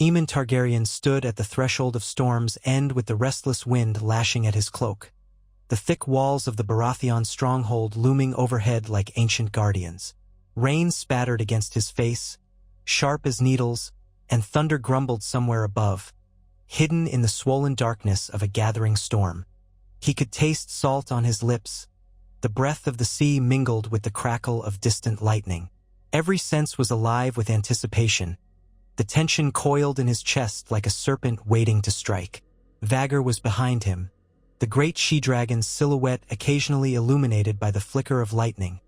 Aemond Targaryen stood at the threshold of Storm's End with the restless wind lashing at his cloak, the thick walls of the Baratheon stronghold looming overhead like ancient guardians. Rain spattered against his face, sharp as needles, and thunder grumbled somewhere above, hidden in the swollen darkness of a gathering storm. He could taste salt on his lips. The breath of the sea mingled with the crackle of distant lightning. Every sense was alive with anticipation. The tension coiled in his chest like a serpent waiting to strike. Vhagar was behind him, the great she-dragon's silhouette occasionally illuminated by the flicker of lightning.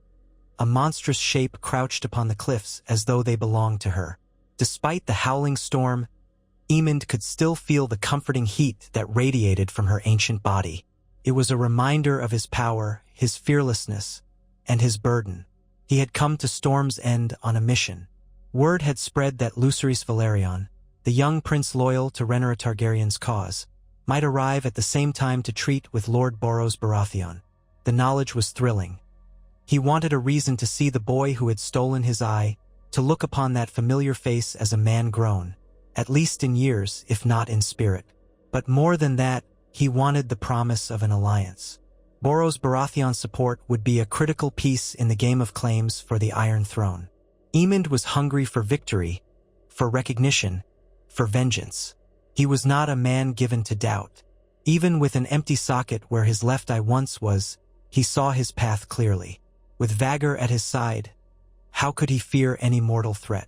A monstrous shape crouched upon the cliffs as though they belonged to her. Despite the howling storm, Aemond could still feel the comforting heat that radiated from her ancient body. It was a reminder of his power, his fearlessness, and his burden. He had come to Storm's End on a mission. Word had spread that Lucerys Velaryon, the young prince loyal to Rhaenyra Targaryen's cause, might arrive at the same time to treat with Lord Boros Baratheon. The knowledge was thrilling. He wanted a reason to see the boy who had stolen his eye, to look upon that familiar face as a man grown, at least in years, if not in spirit. But more than that, he wanted the promise of an alliance. Boros Baratheon's support would be a critical piece in the game of claims for the Iron Throne. Aemond was hungry for victory, for recognition, for vengeance. He was not a man given to doubt. Even with an empty socket where his left eye once was, he saw his path clearly. With Vhagar at his side, how could he fear any mortal threat?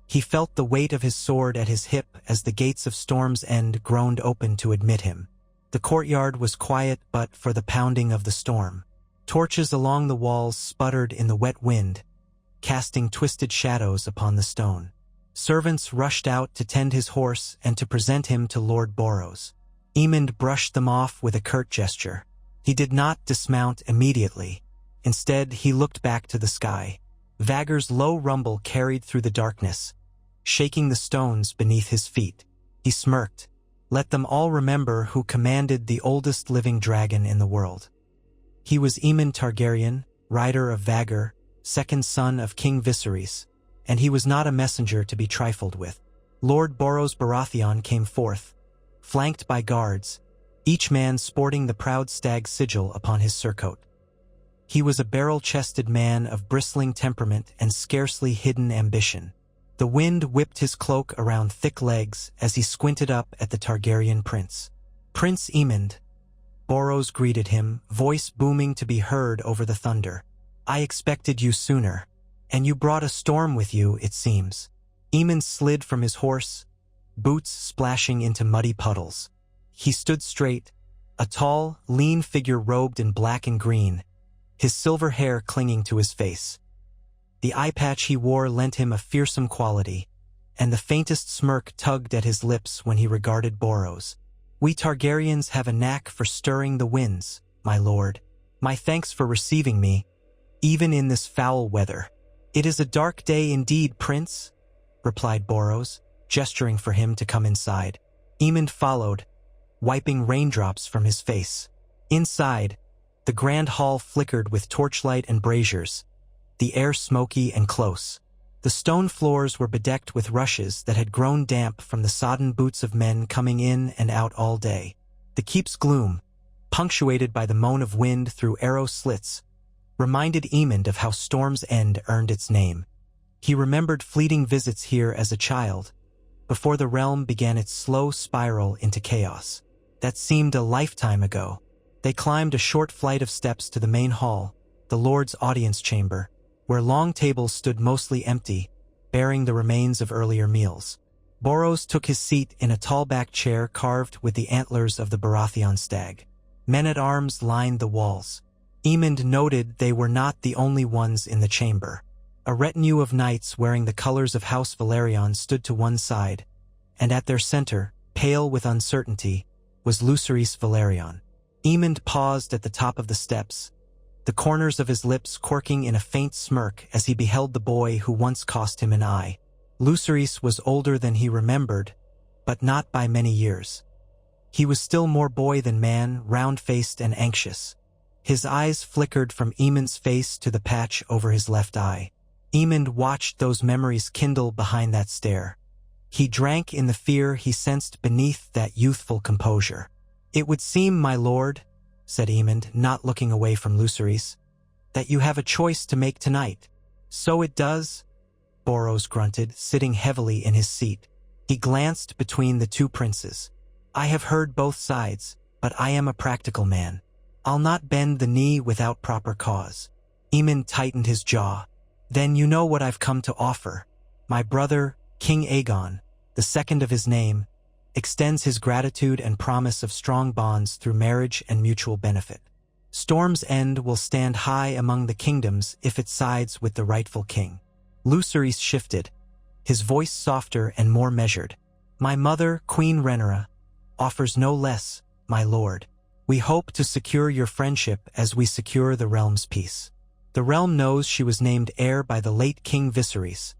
He felt the weight of his sword at his hip as the gates of Storm's End groaned open to admit him. The courtyard was quiet but for the pounding of the storm. Torches along the walls sputtered in the wet wind, casting twisted shadows upon the stone. Servants rushed out to tend his horse and to present him to Lord Boros. Aemond brushed them off with a curt gesture. He did not dismount immediately. Instead, he looked back to the sky. Vhagar's low rumble carried through the darkness, shaking the stones beneath his feet. He smirked. Let them all remember who commanded the oldest living dragon in the world. He was Aemond Targaryen, rider of Vhagar, second son of King Viserys, and he was not a messenger to be trifled with. Lord Boros Baratheon came forth, flanked by guards, each man sporting the proud stag sigil upon his surcoat. He was a barrel-chested man of bristling temperament and scarcely hidden ambition. The wind whipped his cloak around thick legs as he squinted up at the Targaryen prince. "Prince Aemond," Boros greeted him, voice booming to be heard over the thunder. "I expected you sooner. And you brought a storm with you, it seems." Aemond slid from his horse, boots splashing into muddy puddles. He stood straight, a tall, lean figure robed in black and green, his silver hair clinging to his face. The eye patch he wore lent him a fearsome quality, and the faintest smirk tugged at his lips when he regarded Boros. "We Targaryens have a knack for stirring the winds, my lord. My thanks for receiving me, even in this foul weather." "It is a dark day indeed, prince," replied Boros, gesturing for him to come inside. Aemond followed, wiping raindrops from his face. Inside, the grand hall flickered with torchlight and braziers, the air smoky and close. The stone floors were bedecked with rushes that had grown damp from the sodden boots of men coming in and out all day. The keep's gloom, punctuated by the moan of wind through arrow slits, reminded Aemond of how Storm's End earned its name. He remembered fleeting visits here as a child, before the realm began its slow spiral into chaos. That seemed a lifetime ago. They climbed a short flight of steps to the main hall, the Lord's audience chamber, where long tables stood mostly empty, bearing the remains of earlier meals. Boros took his seat in a tall-backed chair carved with the antlers of the Baratheon stag. Men-at-arms lined the walls. Aemond noted they were not the only ones in the chamber. A retinue of knights wearing the colors of House Velaryon stood to one side, and at their center, pale with uncertainty, was Lucerys Velaryon. Aemond paused at the top of the steps, the corners of his lips quirking in a faint smirk as he beheld the boy who once cost him an eye. Lucerys was older than he remembered, but not by many years. He was still more boy than man, round-faced and anxious. His eyes flickered from Aemond's face to the patch over his left eye. Aemond watched those memories kindle behind that stare. He drank in the fear he sensed beneath that youthful composure. "It would seem, my lord," said Aemond, not looking away from Lucerys, "that you have a choice to make tonight." "So it does," Boros grunted, sitting heavily in his seat. He glanced between the two princes. "I have heard both sides, but I am a practical man. I'll not bend the knee without proper cause." Aemond tightened his jaw. "Then you know what I've come to offer. My brother, King Aegon, the second of his name, extends his gratitude and promise of strong bonds through marriage and mutual benefit. Storm's End will stand high among the kingdoms if it sides with the rightful king." Lucerys shifted, his voice softer and more measured. "My mother, Queen Rhaenyra, offers no less, my lord. We hope to secure your friendship as we secure the realm's peace. The realm knows she was named heir by the late King Viserys,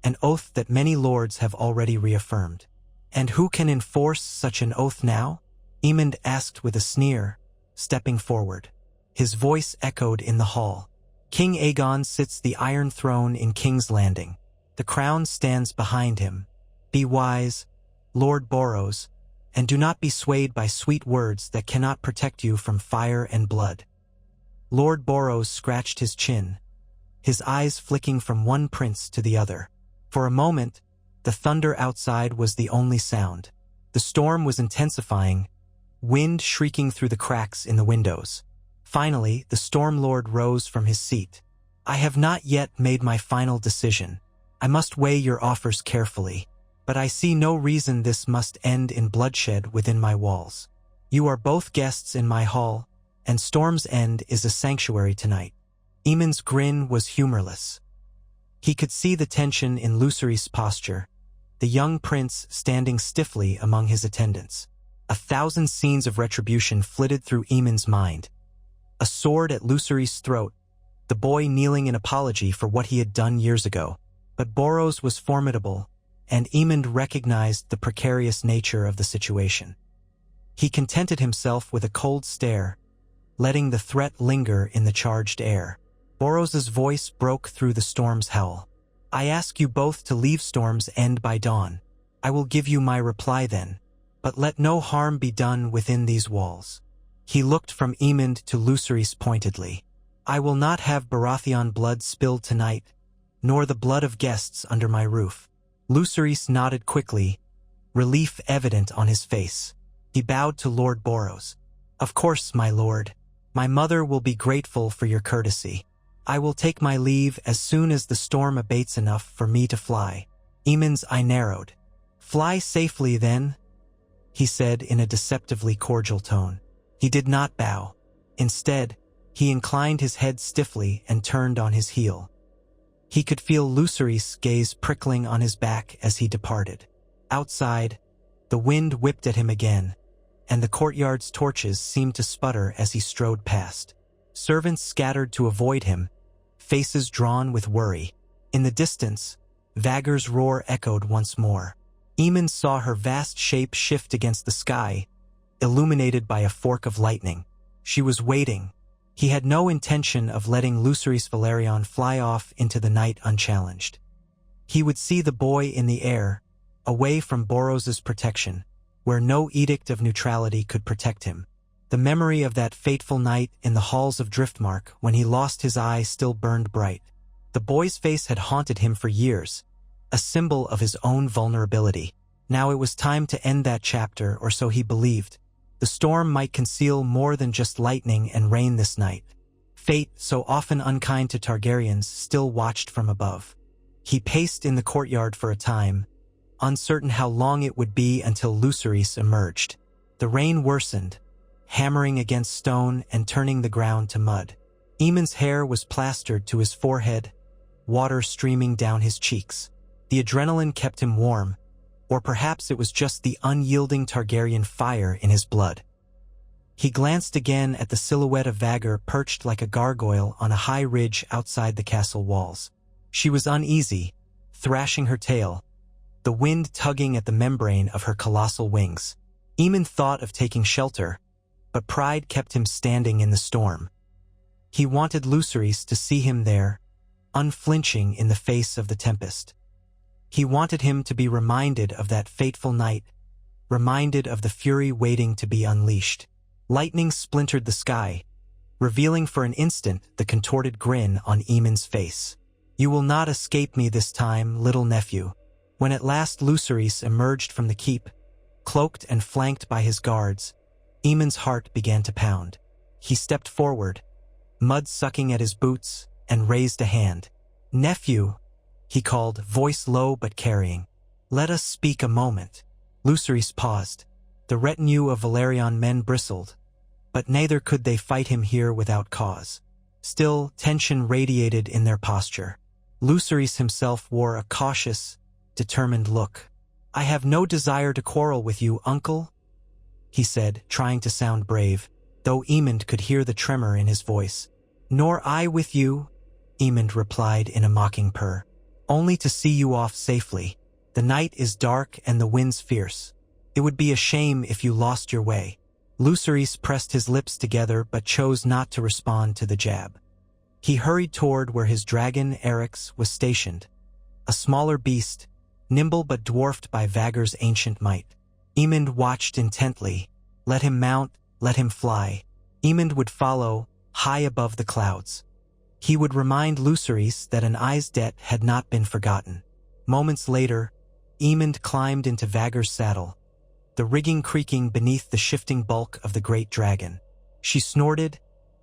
an oath that many lords have already reaffirmed. And who can enforce such an oath now?" Aemond asked with a sneer, stepping forward. His voice echoed in the hall. "King Aegon sits the Iron Throne in King's Landing. The crown stands behind him. Be wise, Lord Boros, and do not be swayed by sweet words that cannot protect you from fire and blood." Lord Boros scratched his chin, his eyes flicking from one prince to the other. For a moment, the thunder outside was the only sound. The storm was intensifying, wind shrieking through the cracks in the windows. Finally, the Storm Lord rose from his seat. "I have not yet made my final decision. I must weigh your offers carefully, but I see no reason this must end in bloodshed within my walls. You are both guests in my hall, and Storm's End is a sanctuary tonight." Aemond's grin was humorless. He could see the tension in Lucerys' posture, the young prince standing stiffly among his attendants. 1,000 scenes of retribution flitted through Aemond's mind. A sword at Lucerys' throat, the boy kneeling in apology for what he had done years ago. But Boros was formidable, and Aemond recognized the precarious nature of the situation. He contented himself with a cold stare, letting the threat linger in the charged air. Boros's voice broke through the storm's howl. "I ask you both to leave Storm's End by dawn. I will give you my reply then, but let no harm be done within these walls." He looked from Aemond to Lucerys pointedly. "I will not have Baratheon blood spilled tonight, nor the blood of guests under my roof." Lucerys nodded quickly, relief evident on his face. He bowed to Lord Boros. "Of course, my lord. My mother will be grateful for your courtesy. I will take my leave as soon as the storm abates enough for me to fly." Aemond's eye narrowed. "Fly safely, then," he said in a deceptively cordial tone. He did not bow. Instead, he inclined his head stiffly and turned on his heel. He could feel Lucerys' gaze prickling on his back as he departed. Outside, the wind whipped at him again, and the courtyard's torches seemed to sputter as he strode past. Servants scattered to avoid him, faces drawn with worry. In the distance, Vhagar's roar echoed once more. Aemond saw her vast shape shift against the sky, illuminated by a fork of lightning. She was waiting. He had no intention of letting Lucerys Velaryon fly off into the night unchallenged. He would see the boy in the air, away from Boros's protection, where no edict of neutrality could protect him. The memory of that fateful night in the halls of Driftmark when he lost his eye still burned bright. The boy's face had haunted him for years, a symbol of his own vulnerability. Now it was time to end that chapter, or so he believed. The storm might conceal more than just lightning and rain this night. Fate, so often unkind to Targaryens, still watched from above. He paced in the courtyard for a time, uncertain how long it would be until Lucerys emerged. The rain worsened, hammering against stone and turning the ground to mud. Aemond's hair was plastered to his forehead, water streaming down his cheeks. The adrenaline kept him warm, or perhaps it was just the unyielding Targaryen fire in his blood. He glanced again at the silhouette of Vhagar perched like a gargoyle on a high ridge outside the castle walls. She was uneasy, thrashing her tail, the wind tugging at the membrane of her colossal wings. Aemond thought of taking shelter, but pride kept him standing in the storm. He wanted Lucerys to see him there, unflinching in the face of the tempest. He wanted him to be reminded of that fateful night, reminded of the fury waiting to be unleashed. Lightning splintered the sky, revealing for an instant the contorted grin on Aemond's face. "You will not escape me this time, little nephew." When at last Lucerys emerged from the keep, cloaked and flanked by his guards, Aemond's heart began to pound. He stepped forward, mud sucking at his boots, and raised a hand. "Nephew," he called, voice low but carrying. "Let us speak a moment." Lucerys paused. The retinue of Valyrian men bristled, but neither could they fight him here without cause. Still, tension radiated in their posture. Lucerys himself wore a cautious, determined look. "I have no desire to quarrel with you, uncle," he said, trying to sound brave, though Aemond could hear the tremor in his voice. "Nor I with you," Aemond replied in a mocking purr. "Only to see you off safely. The night is dark and the winds fierce. It would be a shame if you lost your way." Lucerys pressed his lips together but chose not to respond to the jab. He hurried toward where his dragon, Eryx, was stationed, a smaller beast, nimble but dwarfed by Vhagar's ancient might. Aemond watched intently. Let him mount, let him fly. Aemond would follow, high above the clouds. He would remind Lucerys that an eye's debt had not been forgotten. Moments later, Aemond climbed into Vhagar's saddle, the rigging creaking beneath the shifting bulk of the great dragon. She snorted,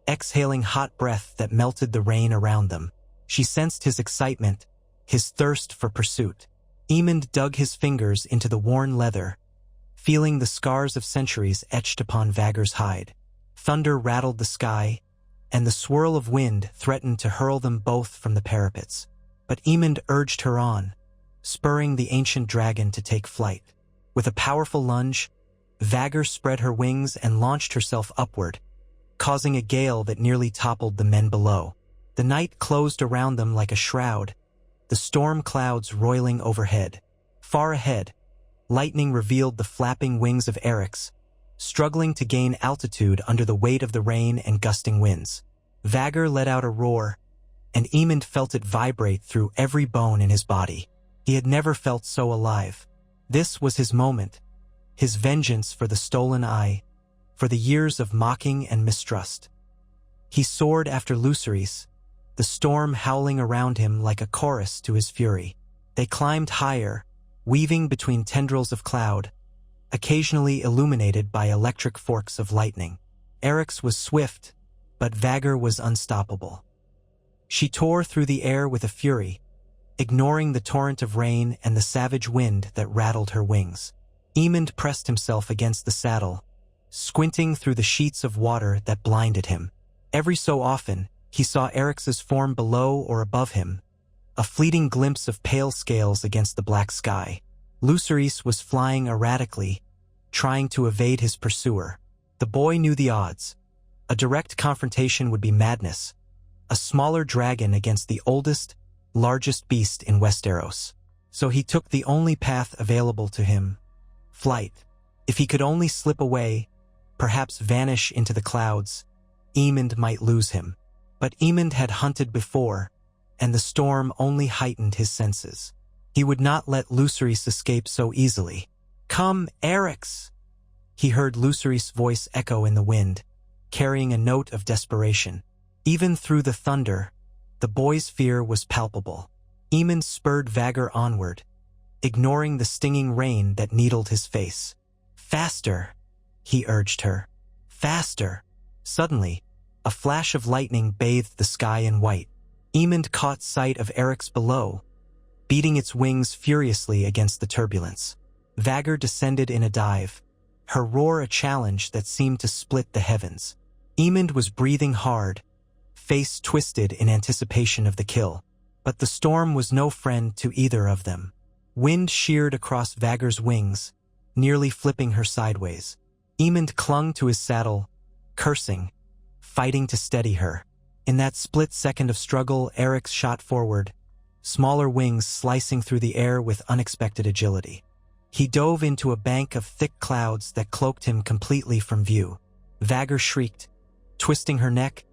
exhaling hot breath that melted the rain around them. She sensed his excitement, his thirst for pursuit. Aemond dug his fingers into the worn leather, feeling the scars of centuries etched upon Vhagar's hide. Thunder rattled the sky, and the swirl of wind threatened to hurl them both from the parapets. But Aemond urged her on, spurring the ancient dragon to take flight. With a powerful lunge, Vhagar spread her wings and launched herself upward, causing a gale that nearly toppled the men below. The night closed around them like a shroud, the storm clouds roiling overhead. Far ahead, lightning revealed the flapping wings of Eryx, struggling to gain altitude under the weight of the rain and gusting winds. Vhagar let out a roar, and Aemond felt it vibrate through every bone in his body. He had never felt so alive. This was his moment, his vengeance for the stolen eye, for the years of mocking and mistrust. He soared after Lucerys, the storm howling around him like a chorus to his fury. They climbed higher, weaving between tendrils of cloud, occasionally illuminated by electric forks of lightning. Eryx was swift, but Vhagar was unstoppable. She tore through the air with a fury, ignoring the torrent of rain and the savage wind that rattled her wings. Aemond pressed himself against the saddle, squinting through the sheets of water that blinded him. Every so often, he saw Eryx's form below or above him, a fleeting glimpse of pale scales against the black sky. Lucerys was flying erratically, trying to evade his pursuer. The boy knew the odds. A direct confrontation would be madness, a smaller dragon against the oldest, largest beast in Westeros. So he took the only path available to him, flight. If he could only slip away, perhaps vanish into the clouds, Aemond might lose him. But Aemond had hunted before, and the storm only heightened his senses. He would not let Lucerys escape so easily. "Come, Eryx!" He heard Lucerys' voice echo in the wind, carrying a note of desperation. Even through the thunder, the boy's fear was palpable. Aemond spurred Vhagar onward, ignoring the stinging rain that needled his face. "Faster!" he urged her. "Faster!" Suddenly, a flash of lightning bathed the sky in white. Aemond caught sight of Eryx below, beating its wings furiously against the turbulence. Vhagar descended in a dive, her roar a challenge that seemed to split the heavens. Aemond was breathing hard, face twisted in anticipation of the kill. But the storm was no friend to either of them. Wind sheared across Vhagar's wings, nearly flipping her sideways. Aemond clung to his saddle, cursing, fighting to steady her. In that split second of struggle, Eryx shot forward, smaller wings slicing through the air with unexpected agility. He dove into a bank of thick clouds that cloaked him completely from view. Vhagar shrieked, twisting her neck,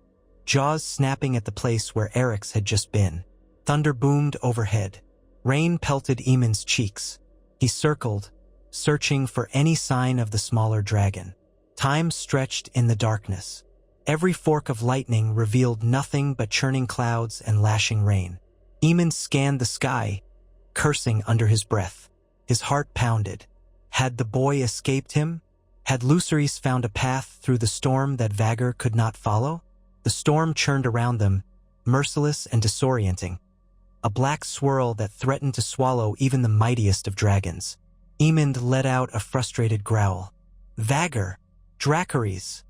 jaws snapping at the place where Eryx had just been. Thunder boomed overhead, Rain pelted Aemond's cheeks. He circled, searching for any sign of the smaller dragon. Time stretched in the darkness. Every fork of lightning revealed nothing but churning clouds and lashing rain. Aemond scanned the sky, cursing under his breath. His heart pounded. Had the boy escaped him? Had Lucerys found a path through the storm that Vhagar could not follow? The storm churned around them, merciless and disorienting, a black swirl that threatened to swallow even the mightiest of dragons. Aemond let out a frustrated growl. "Vhagar! Dracarys!"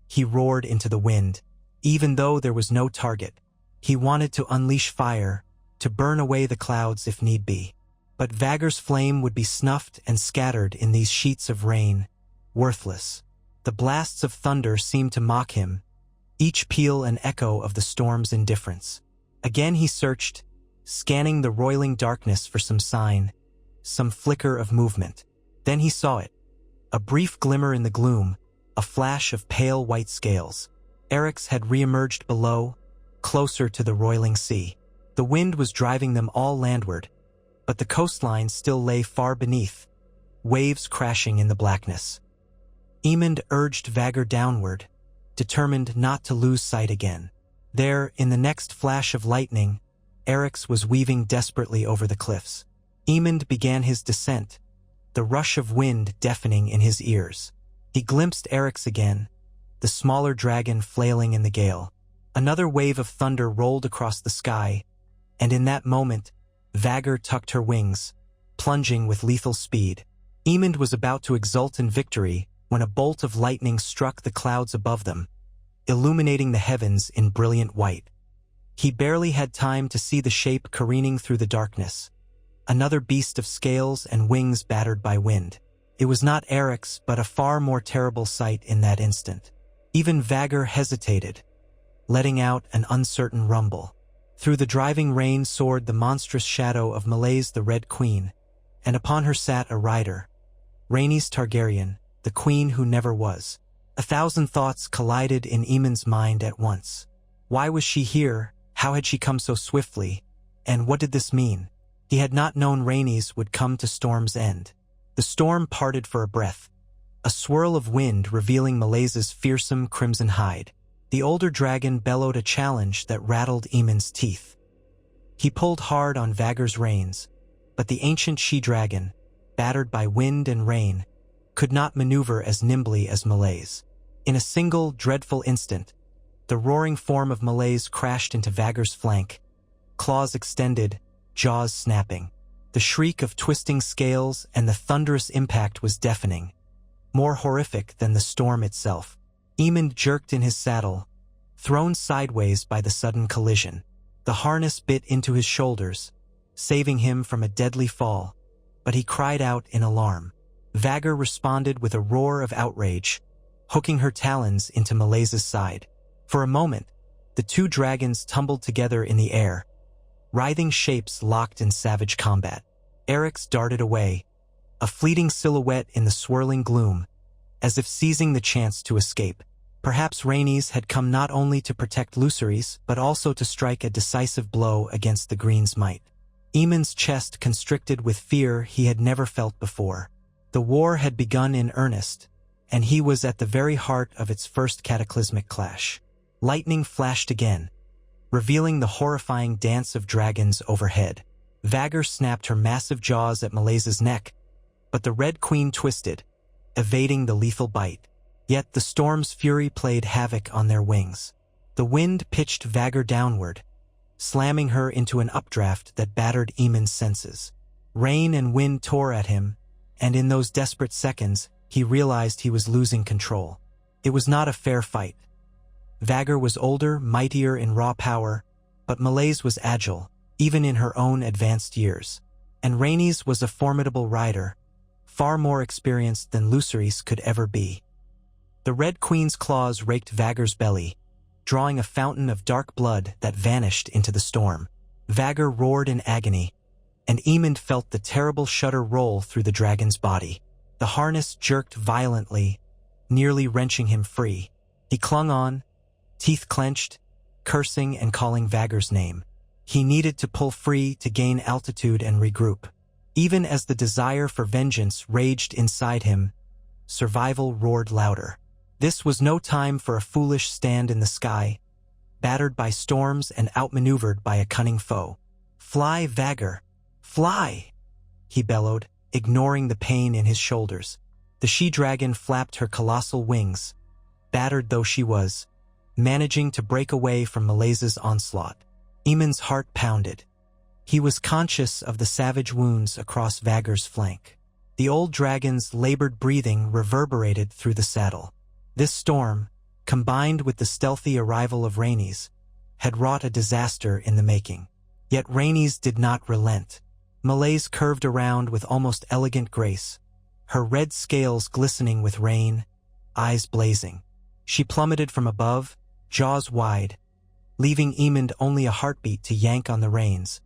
He roared into the wind. Even though there was no target, he wanted to unleash fire, to burn away the clouds if need be. But Vhagar's flame would be snuffed and scattered in these sheets of rain, worthless. The blasts of thunder seemed to mock him, each peal an echo of the storm's indifference. Again he searched, scanning the roiling darkness for some sign, some flicker of movement. Then he saw it. A brief glimmer in the gloom, a flash of pale white scales. Eryx had reemerged below, closer to the roiling sea. The wind was driving them all landward, but the coastline still lay far beneath, waves crashing in the blackness. Aemond urged Vhagar downward, determined not to lose sight again. There, in the next flash of lightning, Eryx was weaving desperately over the cliffs. Aemond began his descent, the rush of wind deafening in his ears. He glimpsed Eryx again, the smaller dragon flailing in the gale. Another wave of thunder rolled across the sky, and in that moment, Vhagar tucked her wings, plunging with lethal speed. Aemond was about to exult in victory when a bolt of lightning struck the clouds above them, illuminating the heavens in brilliant white. He barely had time to see the shape careening through the darkness. Another beast of scales and wings battered by wind. It was not Eryx, but a far more terrible sight in that instant. Even Vhagar hesitated, letting out an uncertain rumble. Through the driving rain soared the monstrous shadow of Melaise the Red Queen, and upon her sat a rider, Rhaenys Targaryen, the queen who never was. 1,000 thoughts collided in Aemond's mind at once. Why was she here? How had she come so swiftly? And what did this mean? He had not known Rhaenys would come to Storm's End. The storm parted for a breath, a swirl of wind revealing Melaise's fearsome crimson hide. The older dragon bellowed a challenge that rattled Aemond's teeth. He pulled hard on Vhagar's reins, but the ancient she-dragon, battered by wind and rain, could not maneuver as nimbly as Melaise. In a single, dreadful instant, the roaring form of Melaise crashed into Vhagar's flank, claws extended, jaws snapping. The shriek of twisting scales and the thunderous impact was deafening, more horrific than the storm itself. Aemond jerked in his saddle, thrown sideways by the sudden collision. The harness bit into his shoulders, saving him from a deadly fall, but he cried out in alarm. Vhagar responded with a roar of outrage, hooking her talons into Melaise's side. For a moment, the two dragons tumbled together in the air, writhing shapes locked in savage combat. Eryx darted away, a fleeting silhouette in the swirling gloom, as if seizing the chance to escape. Perhaps Rhaenys had come not only to protect Lucerys, but also to strike a decisive blow against the Green's might. Aemond's chest constricted with fear he had never felt before. The war had begun in earnest, and he was at the very heart of its first cataclysmic clash. Lightning flashed again, revealing the horrifying dance of dragons overhead. Vhagar snapped her massive jaws at Melaise's neck, but the Red Queen twisted, evading the lethal bite. Yet the storm's fury played havoc on their wings. The wind pitched Vhagar downward, slamming her into an updraft that battered Aemond's senses. Rain and wind tore at him, and in those desperate seconds, he realized he was losing control. It was not a fair fight. Vhagar was older, mightier in raw power, but Melaise was agile, even in her own advanced years. And Rhaenys was a formidable rider, far more experienced than Lucerys could ever be. The Red Queen's claws raked Vhagar's belly, drawing a fountain of dark blood that vanished into the storm. Vhagar roared in agony, and Aemond felt the terrible shudder roll through the dragon's body. The harness jerked violently, nearly wrenching him free. He clung on, teeth clenched, cursing and calling Vhagar's name. He needed to pull free to gain altitude and regroup. Even as the desire for vengeance raged inside him, survival roared louder. This was no time for a foolish stand in the sky, battered by storms and outmaneuvered by a cunning foe. "Fly, Vhagar! Fly!" he bellowed, ignoring the pain in his shoulders. The she-dragon flapped her colossal wings, battered though she was, managing to break away from Maleza's onslaught. Aemond's heart pounded. He was conscious of the savage wounds across Vhagar's flank. The old dragon's labored breathing reverberated through the saddle. This storm, combined with the stealthy arrival of Rhaenys, had wrought a disaster in the making. Yet Rhaenys did not relent. Maleys curved around with almost elegant grace, her red scales glistening with rain, eyes blazing. She plummeted from above, jaws wide, leaving Aemond only a heartbeat to yank on the reins,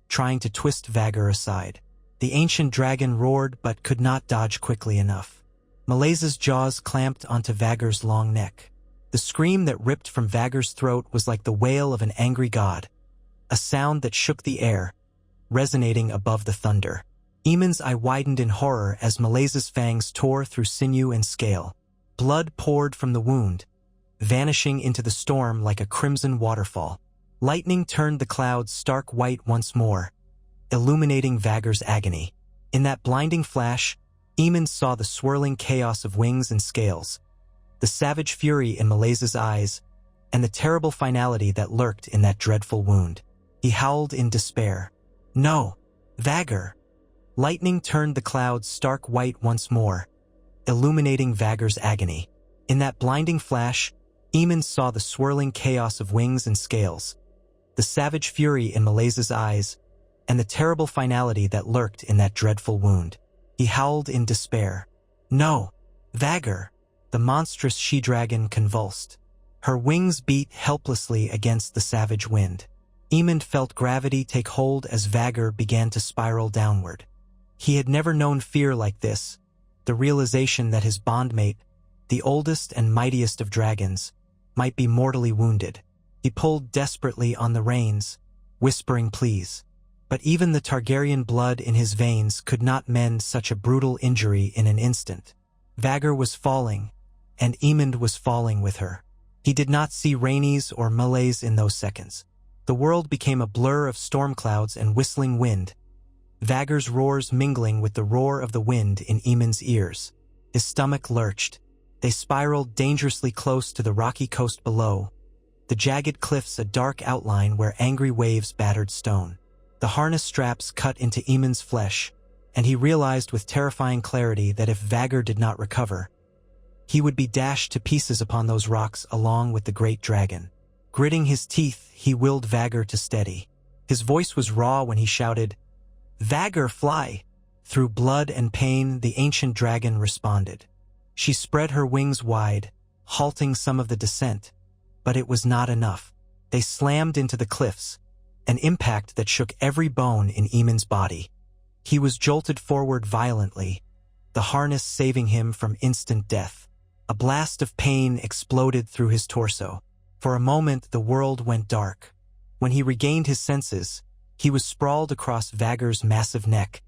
trying to twist Vhagar aside. The ancient dragon roared but could not dodge quickly enough. Maleza's jaws clamped onto Vhagar's long neck. The scream that ripped from Vhagar's throat was like the wail of an angry god, a sound that shook the air, resonating above the thunder. Aemond's eye widened in horror as Maleza's fangs tore through sinew and scale. Blood poured from the wound, vanishing into the storm like a crimson waterfall. Lightning turned the clouds stark white once more, illuminating Vhagar's agony. In that blinding flash, Aemond saw the swirling chaos of wings and scales, the savage fury in Maleza's eyes, and the terrible finality that lurked in that dreadful wound. He howled in despair. "No, Vhagar!" Lightning turned the clouds stark white once more, illuminating Vhagar's agony. In that blinding flash, Aemond saw the swirling chaos of wings and scales, the savage fury in Maleza's eyes, and the terrible finality that lurked in that dreadful wound. He howled in despair. "No, Vhagar!" The monstrous she-dragon convulsed. Her wings beat helplessly against the savage wind. Aemond felt gravity take hold as Vhagar began to spiral downward. He had never known fear like this, the realization that his bondmate, the oldest and mightiest of dragons, might be mortally wounded. He pulled desperately on the reins, whispering pleas. But even the Targaryen blood in his veins could not mend such a brutal injury in an instant. Vhagar was falling, and Aemond was falling with her. He did not see Rhaenys or Maleys in those seconds. The world became a blur of storm clouds and whistling wind, Vhagar's roars mingling with the roar of the wind in Aemond's ears. His stomach lurched. They spiraled dangerously close to the rocky coast below, the jagged cliffs a dark outline where angry waves battered stone. The harness straps cut into Aemond's flesh, and he realized with terrifying clarity that if Vhagar did not recover, he would be dashed to pieces upon those rocks along with the great dragon. Gritting his teeth, he willed Vhagar to steady. His voice was raw when he shouted, "Vhagar, fly!" Through blood and pain, the ancient dragon responded. She spread her wings wide, halting some of the descent, but it was not enough. They slammed into the cliffs, an impact that shook every bone in Aemond's body. He was jolted forward violently, the harness saving him from instant death. A blast of pain exploded through his torso. For a moment, the world went dark. When he regained his senses, he was sprawled across Vhagar's massive neck,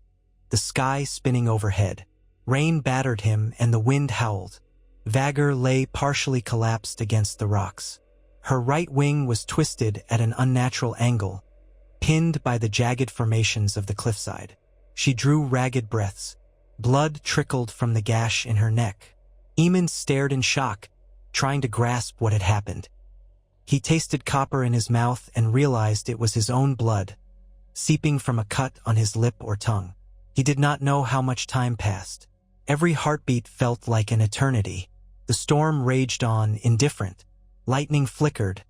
the sky spinning overhead. Rain battered him and the wind howled. Vhagar lay partially collapsed against the rocks. Her right wing was twisted at an unnatural angle, pinned by the jagged formations of the cliffside. She drew ragged breaths. Blood trickled from the gash in her neck. Aemond stared in shock, trying to grasp what had happened. He tasted copper in his mouth and realized it was his own blood, seeping from a cut on his lip or tongue. He did not know how much time passed. Every heartbeat felt like an eternity. The storm raged on, indifferent. Lightning flickered,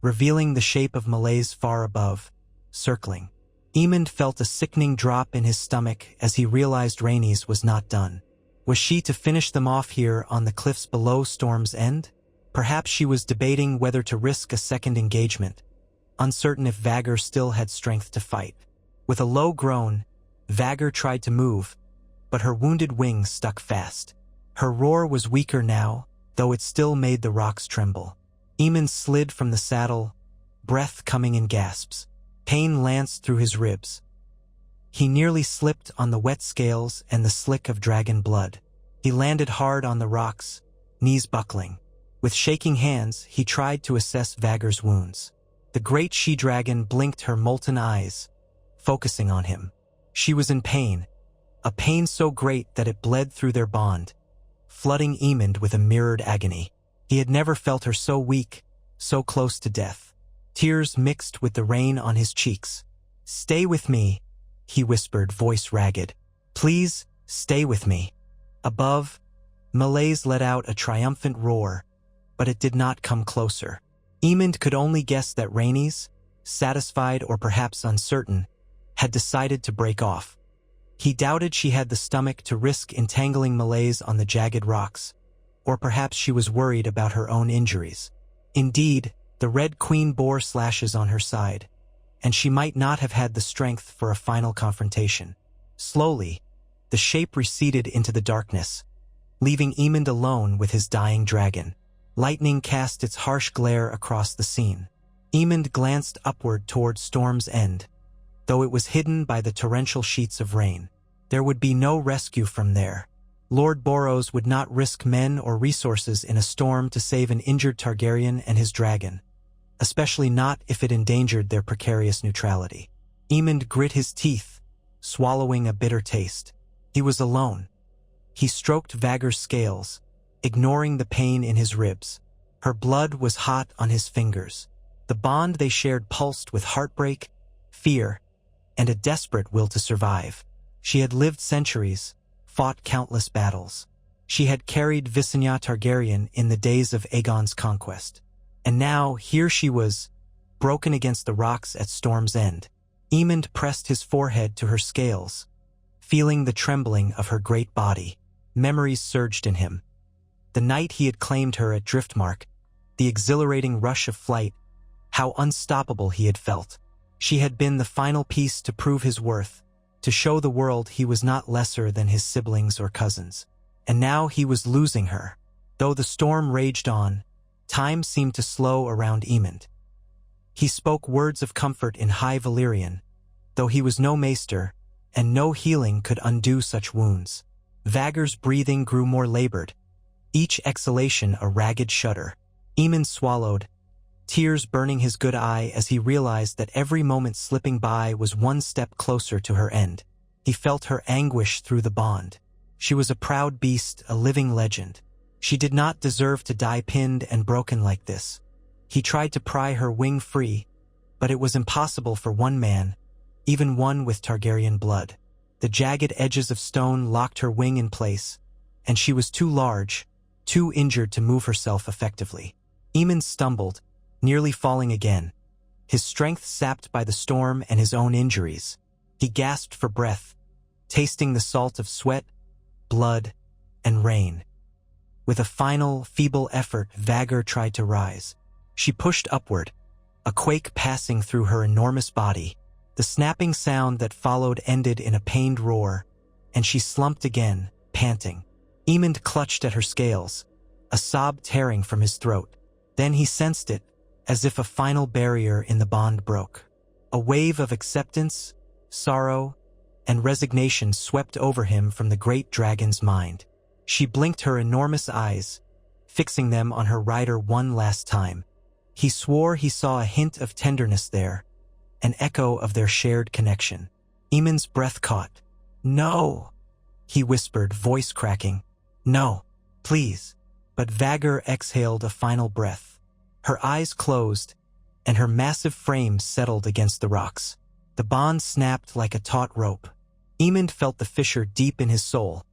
revealing the shape of Maleys far above, circling. Aemond felt a sickening drop in his stomach as he realized Rhaenys was not done. Was she to finish them off here on the cliffs below Storm's End? Perhaps she was debating whether to risk a second engagement, uncertain if Vhagar still had strength to fight. With a low groan, Vhagar tried to move, but her wounded wings stuck fast. Her roar was weaker now, though it still made the rocks tremble. Aemond slid from the saddle, breath coming in gasps. Pain lanced through his ribs. He nearly slipped on the wet scales and the slick of dragon blood. He landed hard on the rocks, knees buckling. With shaking hands, he tried to assess Vhagar's wounds. The great she-dragon blinked her molten eyes, focusing on him. She was in pain, a pain so great that it bled through their bond, flooding Aemond with a mirrored agony. He had never felt her so weak, so close to death. Tears mixed with the rain on his cheeks. "Stay with me," he whispered, voice ragged. "Please, stay with me." Above, Malaise let out a triumphant roar, but it did not come closer. Aemond could only guess that Rhaenys, satisfied or perhaps uncertain, had decided to break off. He doubted she had the stomach to risk entangling Malaise on the jagged rocks, or perhaps she was worried about her own injuries. Indeed, the Red Queen bore slashes on her side, and she might not have had the strength for a final confrontation. Slowly, the shape receded into the darkness, leaving Aemond alone with his dying dragon. Lightning cast its harsh glare across the scene. Aemond glanced upward toward Storm's End, though it was hidden by the torrential sheets of rain. There would be no rescue from there. Lord Boros would not risk men or resources in a storm to save an injured Targaryen and his dragon, especially not if it endangered their precarious neutrality. Aemond grit his teeth, swallowing a bitter taste. He was alone. He stroked Vhagar's scales, ignoring the pain in his ribs. Her blood was hot on his fingers. The bond they shared pulsed with heartbreak, fear, and a desperate will to survive. She had lived centuries, fought countless battles. She had carried Visenya Targaryen in the days of Aegon's conquest. And now, here she was, broken against the rocks at Storm's End. Aemond pressed his forehead to her scales, feeling the trembling of her great body. Memories surged in him. The night he had claimed her at Driftmark, the exhilarating rush of flight, how unstoppable he had felt. She had been the final piece to prove his worth, to show the world he was not lesser than his siblings or cousins. And now he was losing her. Though the storm raged on, time seemed to slow around Aemond. He spoke words of comfort in High Valyrian, though he was no maester, and no healing could undo such wounds. Vhagar's breathing grew more labored, each exhalation a ragged shudder. Aemond swallowed, tears burning his good eye as he realized that every moment slipping by was one step closer to her end. He felt her anguish through the bond. She was a proud beast, a living legend. She did not deserve to die pinned and broken like this. He tried to pry her wing free, but it was impossible for one man, even one with Targaryen blood. The jagged edges of stone locked her wing in place, and she was too large, too injured to move herself effectively. Aemond stumbled, nearly falling again, his strength sapped by the storm and his own injuries. He gasped for breath, tasting the salt of sweat, blood, and rain. With a final, feeble effort, Vhagar tried to rise. She pushed upward, a quake passing through her enormous body. The snapping sound that followed ended in a pained roar, and she slumped again, panting. Aemond clutched at her scales, a sob tearing from his throat. Then he sensed it, as if a final barrier in the bond broke. A wave of acceptance, sorrow, and resignation swept over him from the great dragon's mind. She blinked her enormous eyes, fixing them on her rider one last time. He swore he saw a hint of tenderness there, an echo of their shared connection. Aemond's breath caught. "No," he whispered, voice cracking. "No, please." But Vhagar exhaled a final breath. Her eyes closed, and her massive frame settled against the rocks. The bond snapped like a taut rope. Aemond felt the fissure deep in his soul,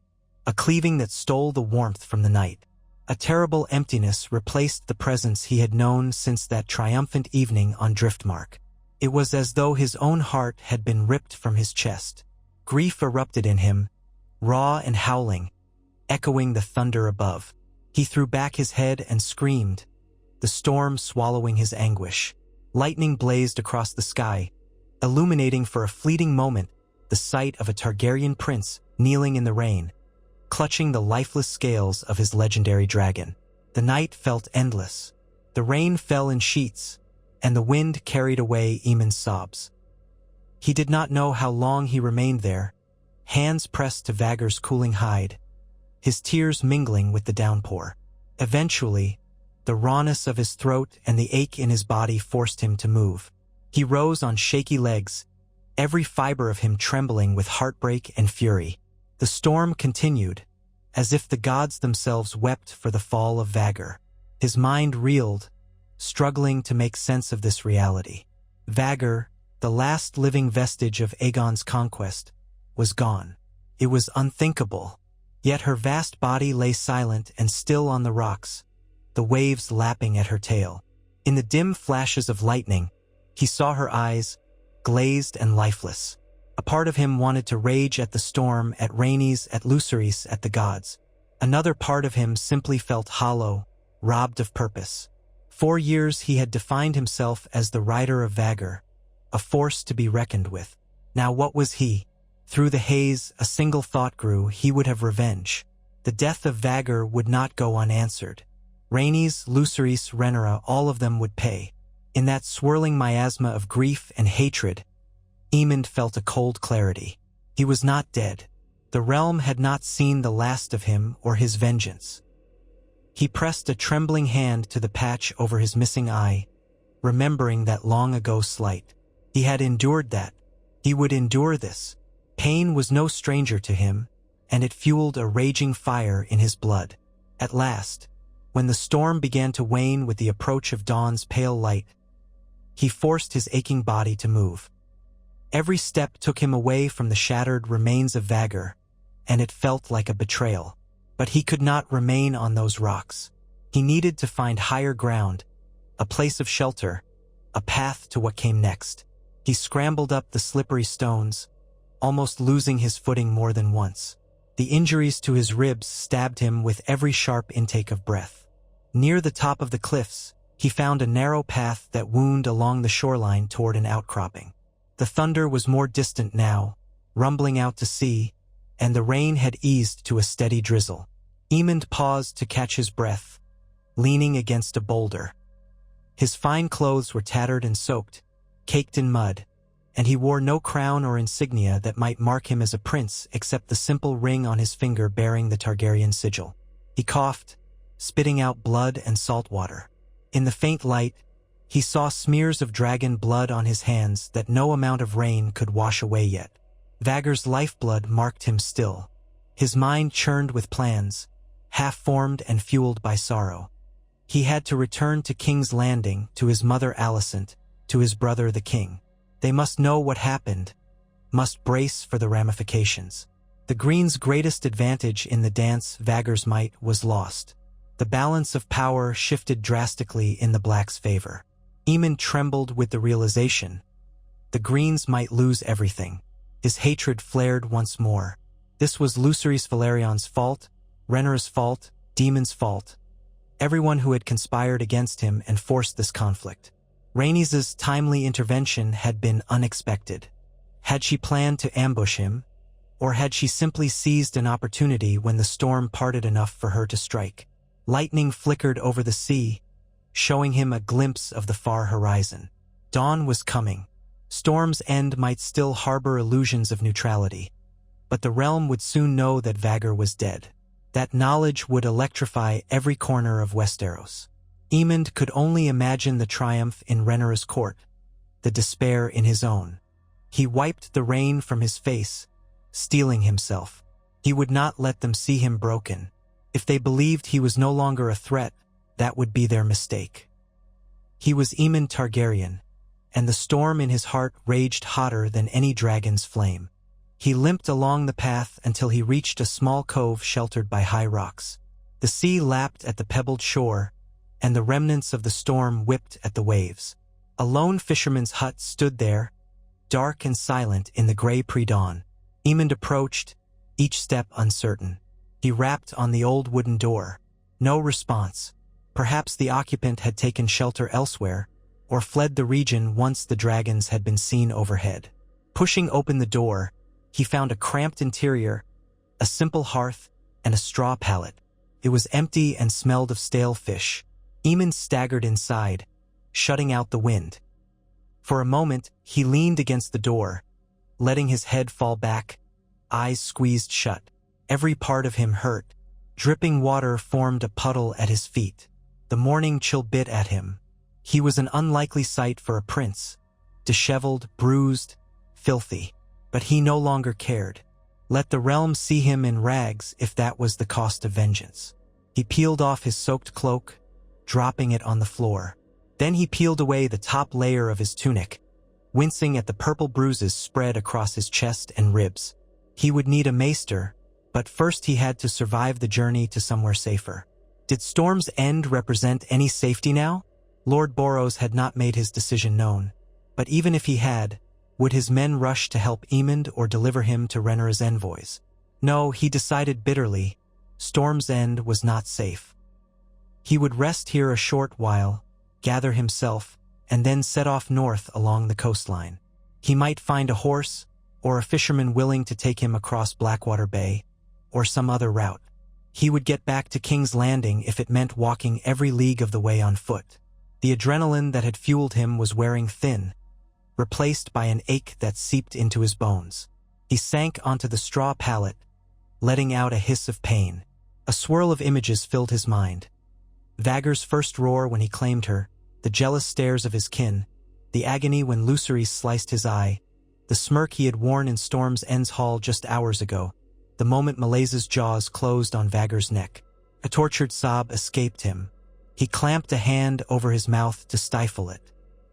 a cleaving that stole the warmth from the night. A terrible emptiness replaced the presence he had known since that triumphant evening on Driftmark. It was as though his own heart had been ripped from his chest. Grief erupted in him, raw and howling, echoing the thunder above. He threw back his head and screamed, the storm swallowing his anguish. Lightning blazed across the sky, illuminating for a fleeting moment the sight of a Targaryen prince kneeling in the rain, clutching the lifeless scales of his legendary dragon. The night felt endless. The rain fell in sheets, and the wind carried away Aemond's sobs. He did not know how long he remained there, hands pressed to Vhagar's cooling hide, his tears mingling with the downpour. Eventually, the rawness of his throat and the ache in his body forced him to move. He rose on shaky legs, every fiber of him trembling with heartbreak and fury. The storm continued, as if the gods themselves wept for the fall of Vhagar. His mind reeled, struggling to make sense of this reality. Vhagar, the last living vestige of Aegon's conquest, was gone. It was unthinkable. Yet her vast body lay silent and still on the rocks, the waves lapping at her tail. In the dim flashes of lightning, he saw her eyes, glazed and lifeless. A part of him wanted to rage at the storm, at Rhaenys, at Lucerys, at the gods. Another part of him simply felt hollow, robbed of purpose. 4 years he had defined himself as the rider of Vhagar, a force to be reckoned with. Now what was he? Through the haze, a single thought grew: he would have revenge. The death of Vhagar would not go unanswered. Rhaenys, Lucerys, Rhaenyra, all of them would pay. In that swirling miasma of grief and hatred, Aemond felt a cold clarity. He was not dead. The realm had not seen the last of him or his vengeance. He pressed a trembling hand to the patch over his missing eye, remembering that long-ago slight. He had endured that. He would endure this. Pain was no stranger to him, and it fueled a raging fire in his blood. At last, when the storm began to wane with the approach of dawn's pale light, he forced his aching body to move. Every step took him away from the shattered remains of Vhagar, and it felt like a betrayal. But he could not remain on those rocks. He needed to find higher ground, a place of shelter, a path to what came next. He scrambled up the slippery stones, almost losing his footing more than once. The injuries to his ribs stabbed him with every sharp intake of breath. Near the top of the cliffs, he found a narrow path that wound along the shoreline toward an outcropping. The thunder was more distant now, rumbling out to sea, and the rain had eased to a steady drizzle. Aemond paused to catch his breath, leaning against a boulder. His fine clothes were tattered and soaked, caked in mud, and he wore no crown or insignia that might mark him as a prince except the simple ring on his finger bearing the Targaryen sigil. He coughed, spitting out blood and salt water. In the faint light, he saw smears of dragon blood on his hands that no amount of rain could wash away yet. Vhagar's lifeblood marked him still. His mind churned with plans, half-formed and fueled by sorrow. He had to return to King's Landing, to his mother Alicent, to his brother the king. They must know what happened, must brace for the ramifications. The Green's greatest advantage in the dance, Vhagar's might, was lost. The balance of power shifted drastically in the Black's favor. Aemond trembled with the realization. The Greens might lose everything. His hatred flared once more. This was Lucerys Valarion's fault, Rhaenyra's fault, Daemon's fault. Everyone who had conspired against him and forced this conflict. Rhaenys' timely intervention had been unexpected. Had she planned to ambush him, or had she simply seized an opportunity when the storm parted enough for her to strike? Lightning flickered over the sea, showing him a glimpse of the far horizon. Dawn was coming. Storm's End might still harbor illusions of neutrality, but the realm would soon know that Vhagar was dead. That knowledge would electrify every corner of Westeros. Aemond could only imagine the triumph in Rhaenyra's court, the despair in his own. He wiped the rain from his face, steeling himself. He would not let them see him broken. If they believed he was no longer a threat, that would be their mistake. He was Aemond Targaryen, and the storm in his heart raged hotter than any dragon's flame. He limped along the path until he reached a small cove sheltered by high rocks. The sea lapped at the pebbled shore, and the remnants of the storm whipped at the waves. A lone fisherman's hut stood there, dark and silent in the gray pre-dawn. Aemond approached, each step uncertain. He rapped on the old wooden door. No response. Perhaps the occupant had taken shelter elsewhere, or fled the region once the dragons had been seen overhead. Pushing open the door, he found a cramped interior, a simple hearth, and a straw pallet. It was empty and smelled of stale fish. Aemond staggered inside, shutting out the wind. For a moment, he leaned against the door, letting his head fall back, eyes squeezed shut. Every part of him hurt. Dripping water formed a puddle at his feet. The morning chill bit at him. He was an unlikely sight for a prince. Disheveled, bruised, filthy. But he no longer cared. Let the realm see him in rags if that was the cost of vengeance. He peeled off his soaked cloak, dropping it on the floor. Then he peeled away the top layer of his tunic, wincing at the purple bruises spread across his chest and ribs. He would need a maester, but first he had to survive the journey to somewhere safer. Did Storm's End represent any safety now? Lord Boros had not made his decision known, but even if he had, would his men rush to help Aemond or deliver him to Rhaenyra's envoys? No, he decided bitterly, Storm's End was not safe. He would rest here a short while, gather himself, and then set off north along the coastline. He might find a horse, or a fisherman willing to take him across Blackwater Bay, or some other route. He would get back to King's Landing if it meant walking every league of the way on foot. The adrenaline that had fueled him was wearing thin, replaced by an ache that seeped into his bones. He sank onto the straw pallet, letting out a hiss of pain. A swirl of images filled his mind. Vhagar's first roar when he claimed her, the jealous stares of his kin, the agony when Lucerys sliced his eye, the smirk he had worn in Storm's End's hall just hours ago, the moment Malais's jaws closed on Vhagar's neck. A tortured sob escaped him. He clamped a hand over his mouth to stifle it.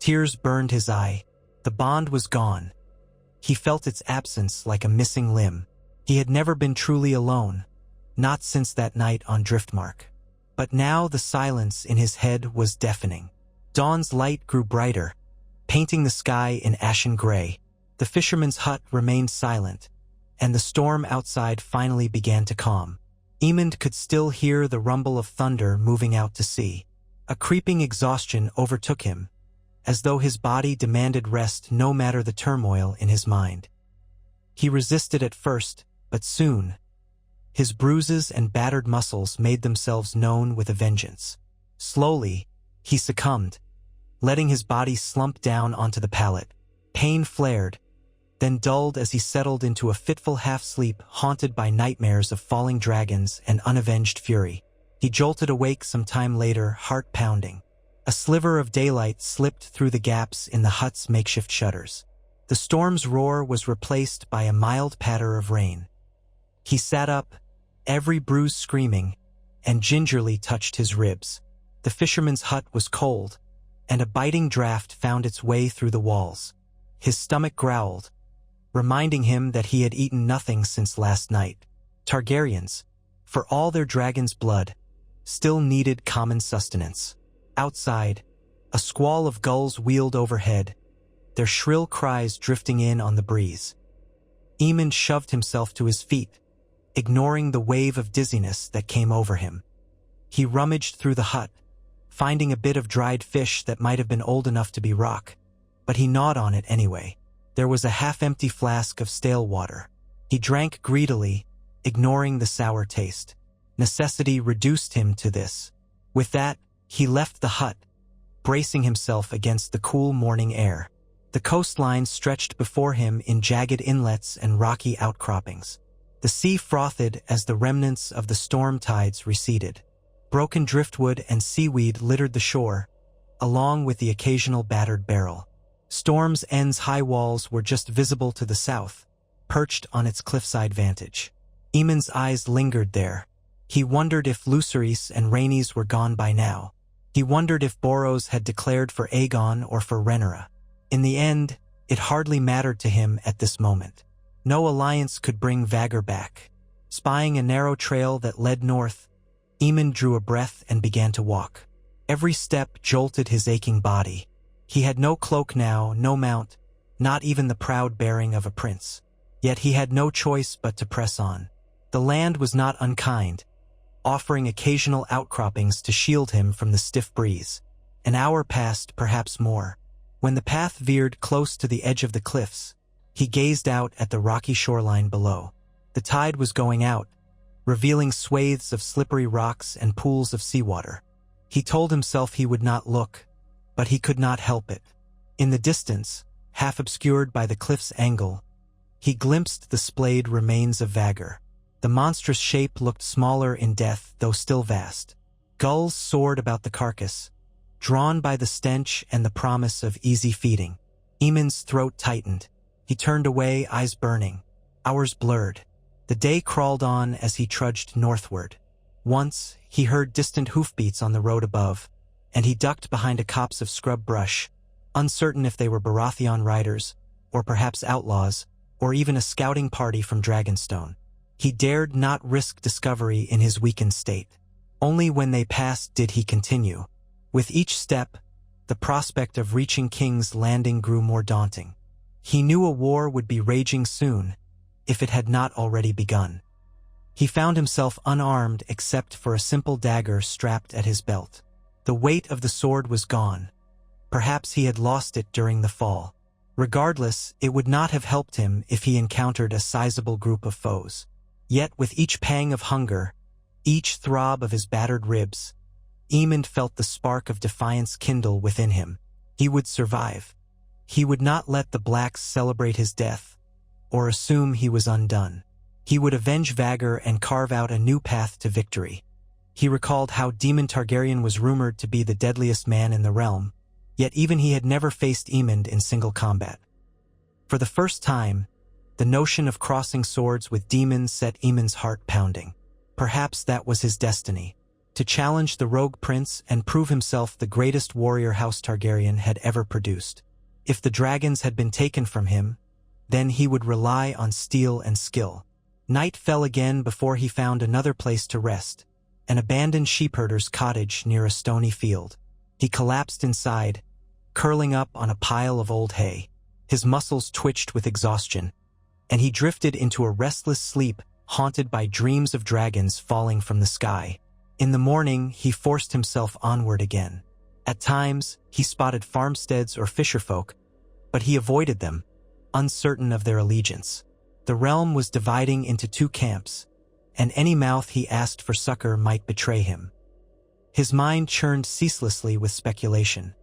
Tears burned his eye. The bond was gone. He felt its absence like a missing limb. He had never been truly alone, not since that night on Driftmark. But now the silence in his head was deafening. Dawn's light grew brighter, painting the sky in ashen gray. The fisherman's hut remained silent, and the storm outside finally began to calm. Aemond could still hear the rumble of thunder moving out to sea. A creeping exhaustion overtook him, as though his body demanded rest no matter the turmoil in his mind. He resisted at first, but soon, his bruises and battered muscles made themselves known with a vengeance. Slowly, he succumbed, letting his body slump down onto the pallet. Pain flared, then dulled as he settled into a fitful half-sleep haunted by nightmares of falling dragons and unavenged fury. He jolted awake some time later, heart pounding. A sliver of daylight slipped through the gaps in the hut's makeshift shutters. The storm's roar was replaced by a mild patter of rain. He sat up, every bruise screaming, and gingerly touched his ribs. The fisherman's hut was cold, and a biting draft found its way through the walls. His stomach growled, reminding him that he had eaten nothing since last night. Targaryens, for all their dragon's blood, still needed common sustenance. Outside, a squall of gulls wheeled overhead, their shrill cries drifting in on the breeze. Aemond shoved himself to his feet, ignoring the wave of dizziness that came over him. He rummaged through the hut, finding a bit of dried fish that might have been old enough to be rock, but he gnawed on it anyway. There was a half-empty flask of stale water. He drank greedily, ignoring the sour taste. Necessity reduced him to this. With that, he left the hut, bracing himself against the cool morning air. The coastline stretched before him in jagged inlets and rocky outcroppings. The sea frothed as the remnants of the storm tides receded. Broken driftwood and seaweed littered the shore, along with the occasional battered barrel. Storm's End's high walls were just visible to the south, perched on its cliffside vantage. Aemond's eyes lingered there. He wondered if Lucerys and Rhaenys were gone by now. He wondered if Boros had declared for Aegon or for Rhaenyra. In the end, it hardly mattered to him at this moment. No alliance could bring Vhagar back. Spying a narrow trail that led north, Aemond drew a breath and began to walk. Every step jolted his aching body. He had no cloak now, no mount, not even the proud bearing of a prince. Yet he had no choice but to press on. The land was not unkind, offering occasional outcroppings to shield him from the stiff breeze. An hour passed, perhaps more. When the path veered close to the edge of the cliffs, he gazed out at the rocky shoreline below. The tide was going out, revealing swathes of slippery rocks and pools of seawater. He told himself he would not look, but he could not help it. In the distance, half obscured by the cliff's angle, he glimpsed the splayed remains of Vhagar. The monstrous shape looked smaller in death, though still vast. Gulls soared about the carcass, drawn by the stench and the promise of easy feeding. Aemond's throat tightened. He turned away, eyes burning. Hours blurred. The day crawled on as he trudged northward. Once, he heard distant hoofbeats on the road above, and he ducked behind a copse of scrub brush, uncertain if they were Baratheon riders, or perhaps outlaws, or even a scouting party from Dragonstone. He dared not risk discovery in his weakened state. Only when they passed did he continue. With each step, the prospect of reaching King's Landing grew more daunting. He knew a war would be raging soon, if it had not already begun. He found himself unarmed except for a simple dagger strapped at his belt. The weight of the sword was gone. Perhaps he had lost it during the fall. Regardless, it would not have helped him if he encountered a sizable group of foes. Yet with each pang of hunger, each throb of his battered ribs, Aemond felt the spark of defiance kindle within him. He would survive. He would not let the Blacks celebrate his death, or assume he was undone. He would avenge Vhagar and carve out a new path to victory. He recalled how Daemon Targaryen was rumored to be the deadliest man in the realm, yet even he had never faced Aemond in single combat. For the first time, the notion of crossing swords with demons set Aemond's heart pounding. Perhaps that was his destiny, to challenge the rogue prince and prove himself the greatest warrior House Targaryen had ever produced. If the dragons had been taken from him, then he would rely on steel and skill. Night fell again before he found another place to rest, an abandoned sheepherder's cottage near a stony field. He collapsed inside, curling up on a pile of old hay. His muscles twitched with exhaustion, and he drifted into a restless sleep haunted by dreams of dragons falling from the sky. In the morning, he forced himself onward again. At times, he spotted farmsteads or fisherfolk, but he avoided them, uncertain of their allegiance. The realm was dividing into two camps, and any mouth he asked for succor might betray him. His mind churned ceaselessly with speculation.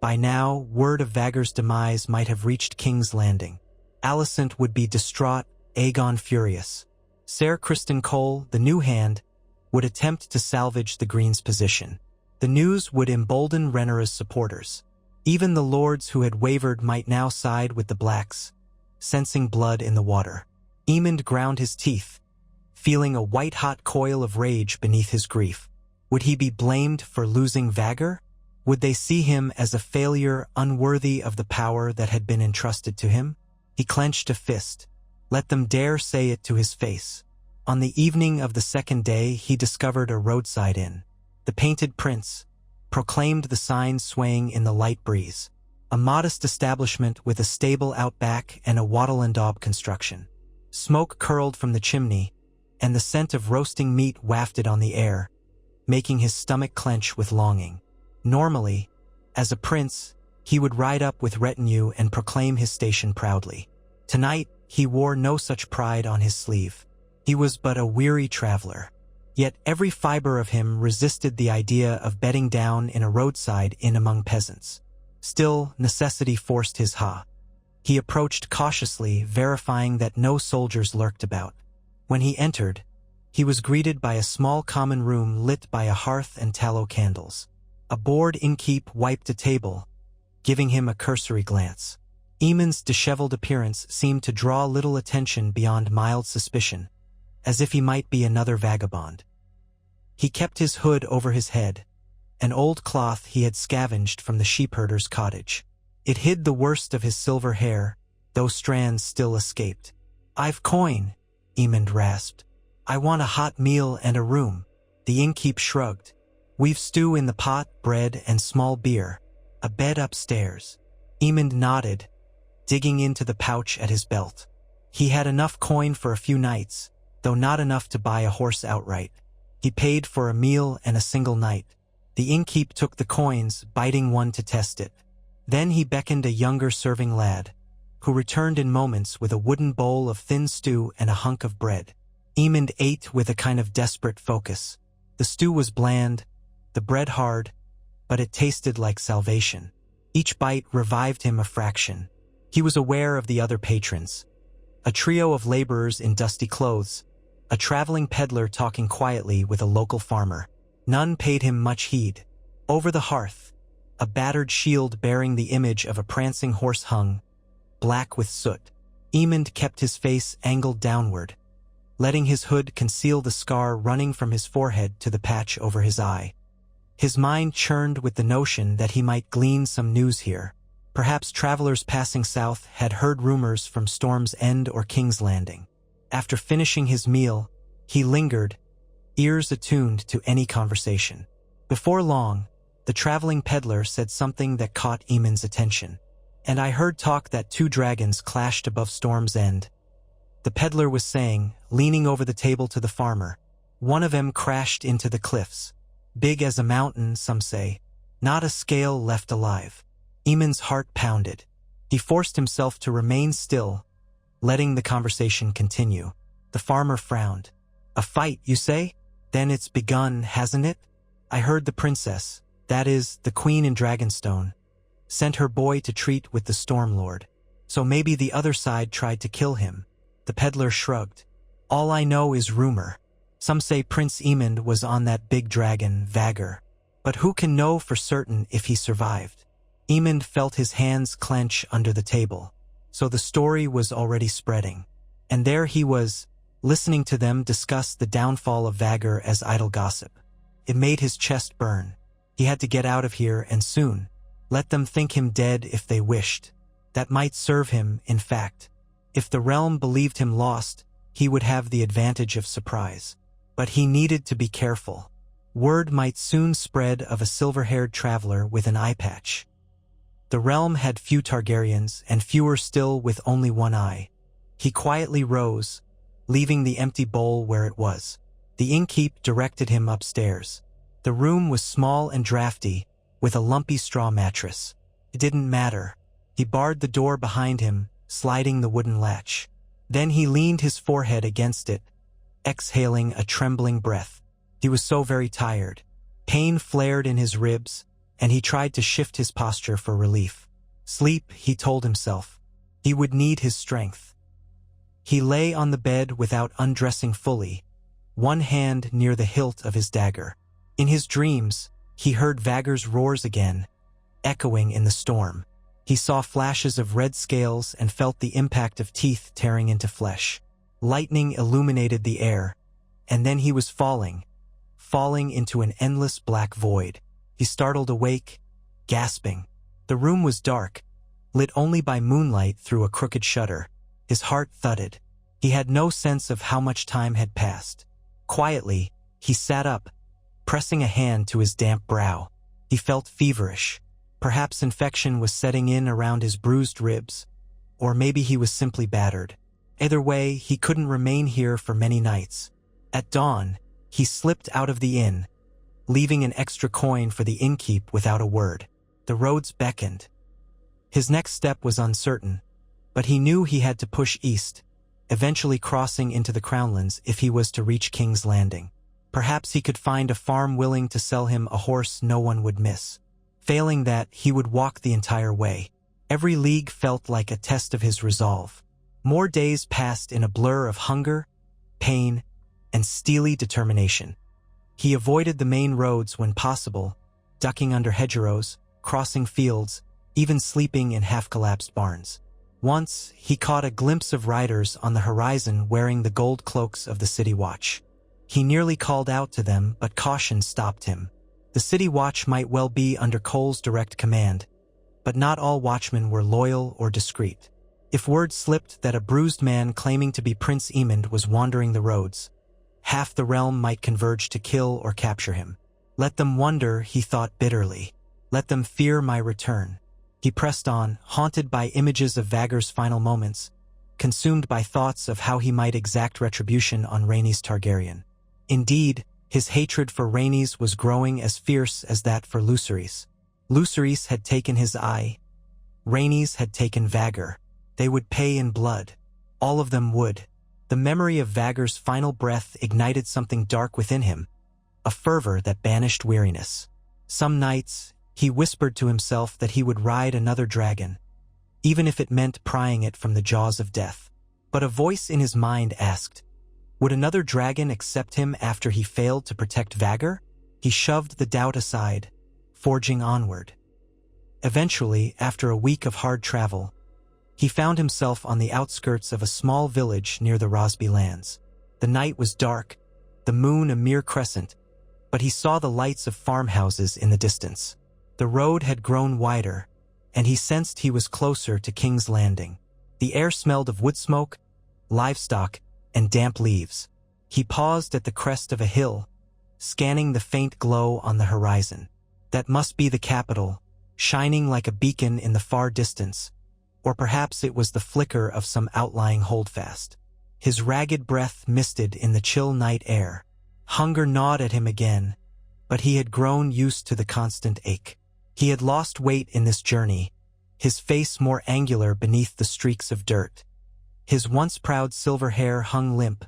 By now, word of Vhagar's demise might have reached King's Landing. Alicent would be distraught, Aegon furious. Ser Criston Cole, the new hand, would attempt to salvage the Green's position. The news would embolden Rhaenyra's supporters. Even the lords who had wavered might now side with the Blacks, sensing blood in the water. Aemond ground his teeth, feeling a white-hot coil of rage beneath his grief. Would he be blamed for losing Vhagar? Would they see him as a failure unworthy of the power that had been entrusted to him? He clenched a fist. Let them dare say it to his face. On the evening of the second day, he discovered a roadside inn. The Painted Prince proclaimed the sign swaying in the light breeze. A modest establishment with a stable out back and a wattle and daub construction. Smoke curled from the chimney, and the scent of roasting meat wafted on the air, making his stomach clench with longing. Normally, as a prince, he would ride up with retinue and proclaim his station proudly. Tonight, he wore no such pride on his sleeve. He was but a weary traveler. Yet every fiber of him resisted the idea of bedding down in a roadside inn among peasants. Still, necessity forced his ha. He approached cautiously, verifying that no soldiers lurked about. When he entered, he was greeted by a small common room lit by a hearth and tallow candles. A bored innkeep wiped a table, giving him a cursory glance. Aemond's disheveled appearance seemed to draw little attention beyond mild suspicion, as if he might be another vagabond. He kept his hood over his head, an old cloth he had scavenged from the sheepherder's cottage. It hid the worst of his silver hair, though strands still escaped. "I've coin," Aemond rasped. "I want a hot meal and a room." The innkeep shrugged. "We've stew in the pot, bread, and small beer. A bed upstairs." Aemond nodded, digging into the pouch at his belt. He had enough coin for a few nights, though not enough to buy a horse outright. He paid for a meal and a single night. The innkeep took the coins, biting one to test it. Then he beckoned a younger serving lad, who returned in moments with a wooden bowl of thin stew and a hunk of bread. Aemond ate with a kind of desperate focus. The stew was bland, the bread hard, but it tasted like salvation. Each bite revived him a fraction. He was aware of the other patrons. A trio of laborers in dusty clothes, a traveling peddler talking quietly with a local farmer. None paid him much heed. Over the hearth, a battered shield bearing the image of a prancing horse hung, black with soot. Aemond kept his face angled downward, letting his hood conceal the scar running from his forehead to the patch over his eye. His mind churned with the notion that he might glean some news here. Perhaps travelers passing south had heard rumors from Storm's End or King's Landing. After finishing his meal, he lingered, ears attuned to any conversation. Before long, the traveling peddler said something that caught Aemond's attention. "And I heard talk that 2 dragons clashed above Storm's End," the peddler was saying, leaning over the table to the farmer. "One of them crashed into the cliffs. Big as a mountain, some say. Not a scale left alive." Aemond's heart pounded. He forced himself to remain still, letting the conversation continue. The farmer frowned. "A fight, you say? Then it's begun, hasn't it? I heard the princess, that is, the queen in Dragonstone, sent her boy to treat with the Storm Lord. So maybe the other side tried to kill him." The peddler shrugged. "All I know is rumor. Some say Prince Aemond was on that big dragon, Vhagar. But who can know for certain if he survived?" Aemond felt his hands clench under the table. So the story was already spreading. And there he was, listening to them discuss the downfall of Vhagar as idle gossip. It made his chest burn. He had to get out of here, and soon. Let them think him dead if they wished. That might serve him, in fact. If the realm believed him lost, he would have the advantage of surprise. But he needed to be careful. Word might soon spread of a silver-haired traveler with an eye patch. The realm had few Targaryens, and fewer still with only one eye. He quietly rose, leaving the empty bowl where it was. The innkeep directed him upstairs. The room was small and drafty, with a lumpy straw mattress. It didn't matter. He barred the door behind him, sliding the wooden latch. Then he leaned his forehead against it, exhaling a trembling breath. He was so very tired. Pain flared in his ribs, and he tried to shift his posture for relief. Sleep, he told himself. He would need his strength. He lay on the bed without undressing fully, one hand near the hilt of his dagger. In his dreams, he heard Vhagar's roars again, echoing in the storm. He saw flashes of red scales and felt the impact of teeth tearing into flesh. Lightning illuminated the air, and then he was falling into an endless black void. He startled awake, gasping. The room was dark, lit only by moonlight through a crooked shutter. His heart thudded. He had no sense of how much time had passed. Quietly, he sat up, pressing a hand to his damp brow. He felt feverish. Perhaps infection was setting in around his bruised ribs, or maybe he was simply battered. Either way, he couldn't remain here for many nights. At dawn, he slipped out of the inn, leaving an extra coin for the innkeep without a word. The roads beckoned. His next step was uncertain, but he knew he had to push east, eventually crossing into the Crownlands if he was to reach King's Landing. Perhaps he could find a farm willing to sell him a horse no one would miss. Failing that, he would walk the entire way. Every league felt like a test of his resolve. More days passed in a blur of hunger, pain, and steely determination. He avoided the main roads when possible, ducking under hedgerows, crossing fields, even sleeping in half-collapsed barns. Once, he caught a glimpse of riders on the horizon wearing the gold cloaks of the city watch. He nearly called out to them, but caution stopped him. The city watch might well be under Cole's direct command, but not all watchmen were loyal or discreet. If word slipped that a bruised man claiming to be Prince Aemond was wandering the roads, half the realm might converge to kill or capture him. Let them wonder, he thought bitterly. Let them fear my return. He pressed on, haunted by images of Vhagar's final moments, consumed by thoughts of how he might exact retribution on Rhaenys Targaryen. Indeed, his hatred for Rhaenys was growing as fierce as that for Lucerys. Lucerys had taken his eye. Rhaenys had taken Vhagar. They would pay in blood. All of them would. The memory of Vhagar's final breath ignited something dark within him, a fervor that banished weariness. Some nights, he whispered to himself that he would ride another dragon, even if it meant prying it from the jaws of death. But a voice in his mind asked, would another dragon accept him after he failed to protect Vhagar? He shoved the doubt aside, forging onward. Eventually, after a week of hard travel, he found himself on the outskirts of a small village near the Rosby lands. The night was dark, the moon a mere crescent, but he saw the lights of farmhouses in the distance. The road had grown wider, and he sensed he was closer to King's Landing. The air smelled of wood smoke, livestock, and damp leaves. He paused at the crest of a hill, scanning the faint glow on the horizon. That must be the capital, shining like a beacon in the far distance, or perhaps it was the flicker of some outlying holdfast. His ragged breath misted in the chill night air. Hunger gnawed at him again, but he had grown used to the constant ache. He had lost weight in this journey, his face more angular beneath the streaks of dirt. His once proud silver hair hung limp,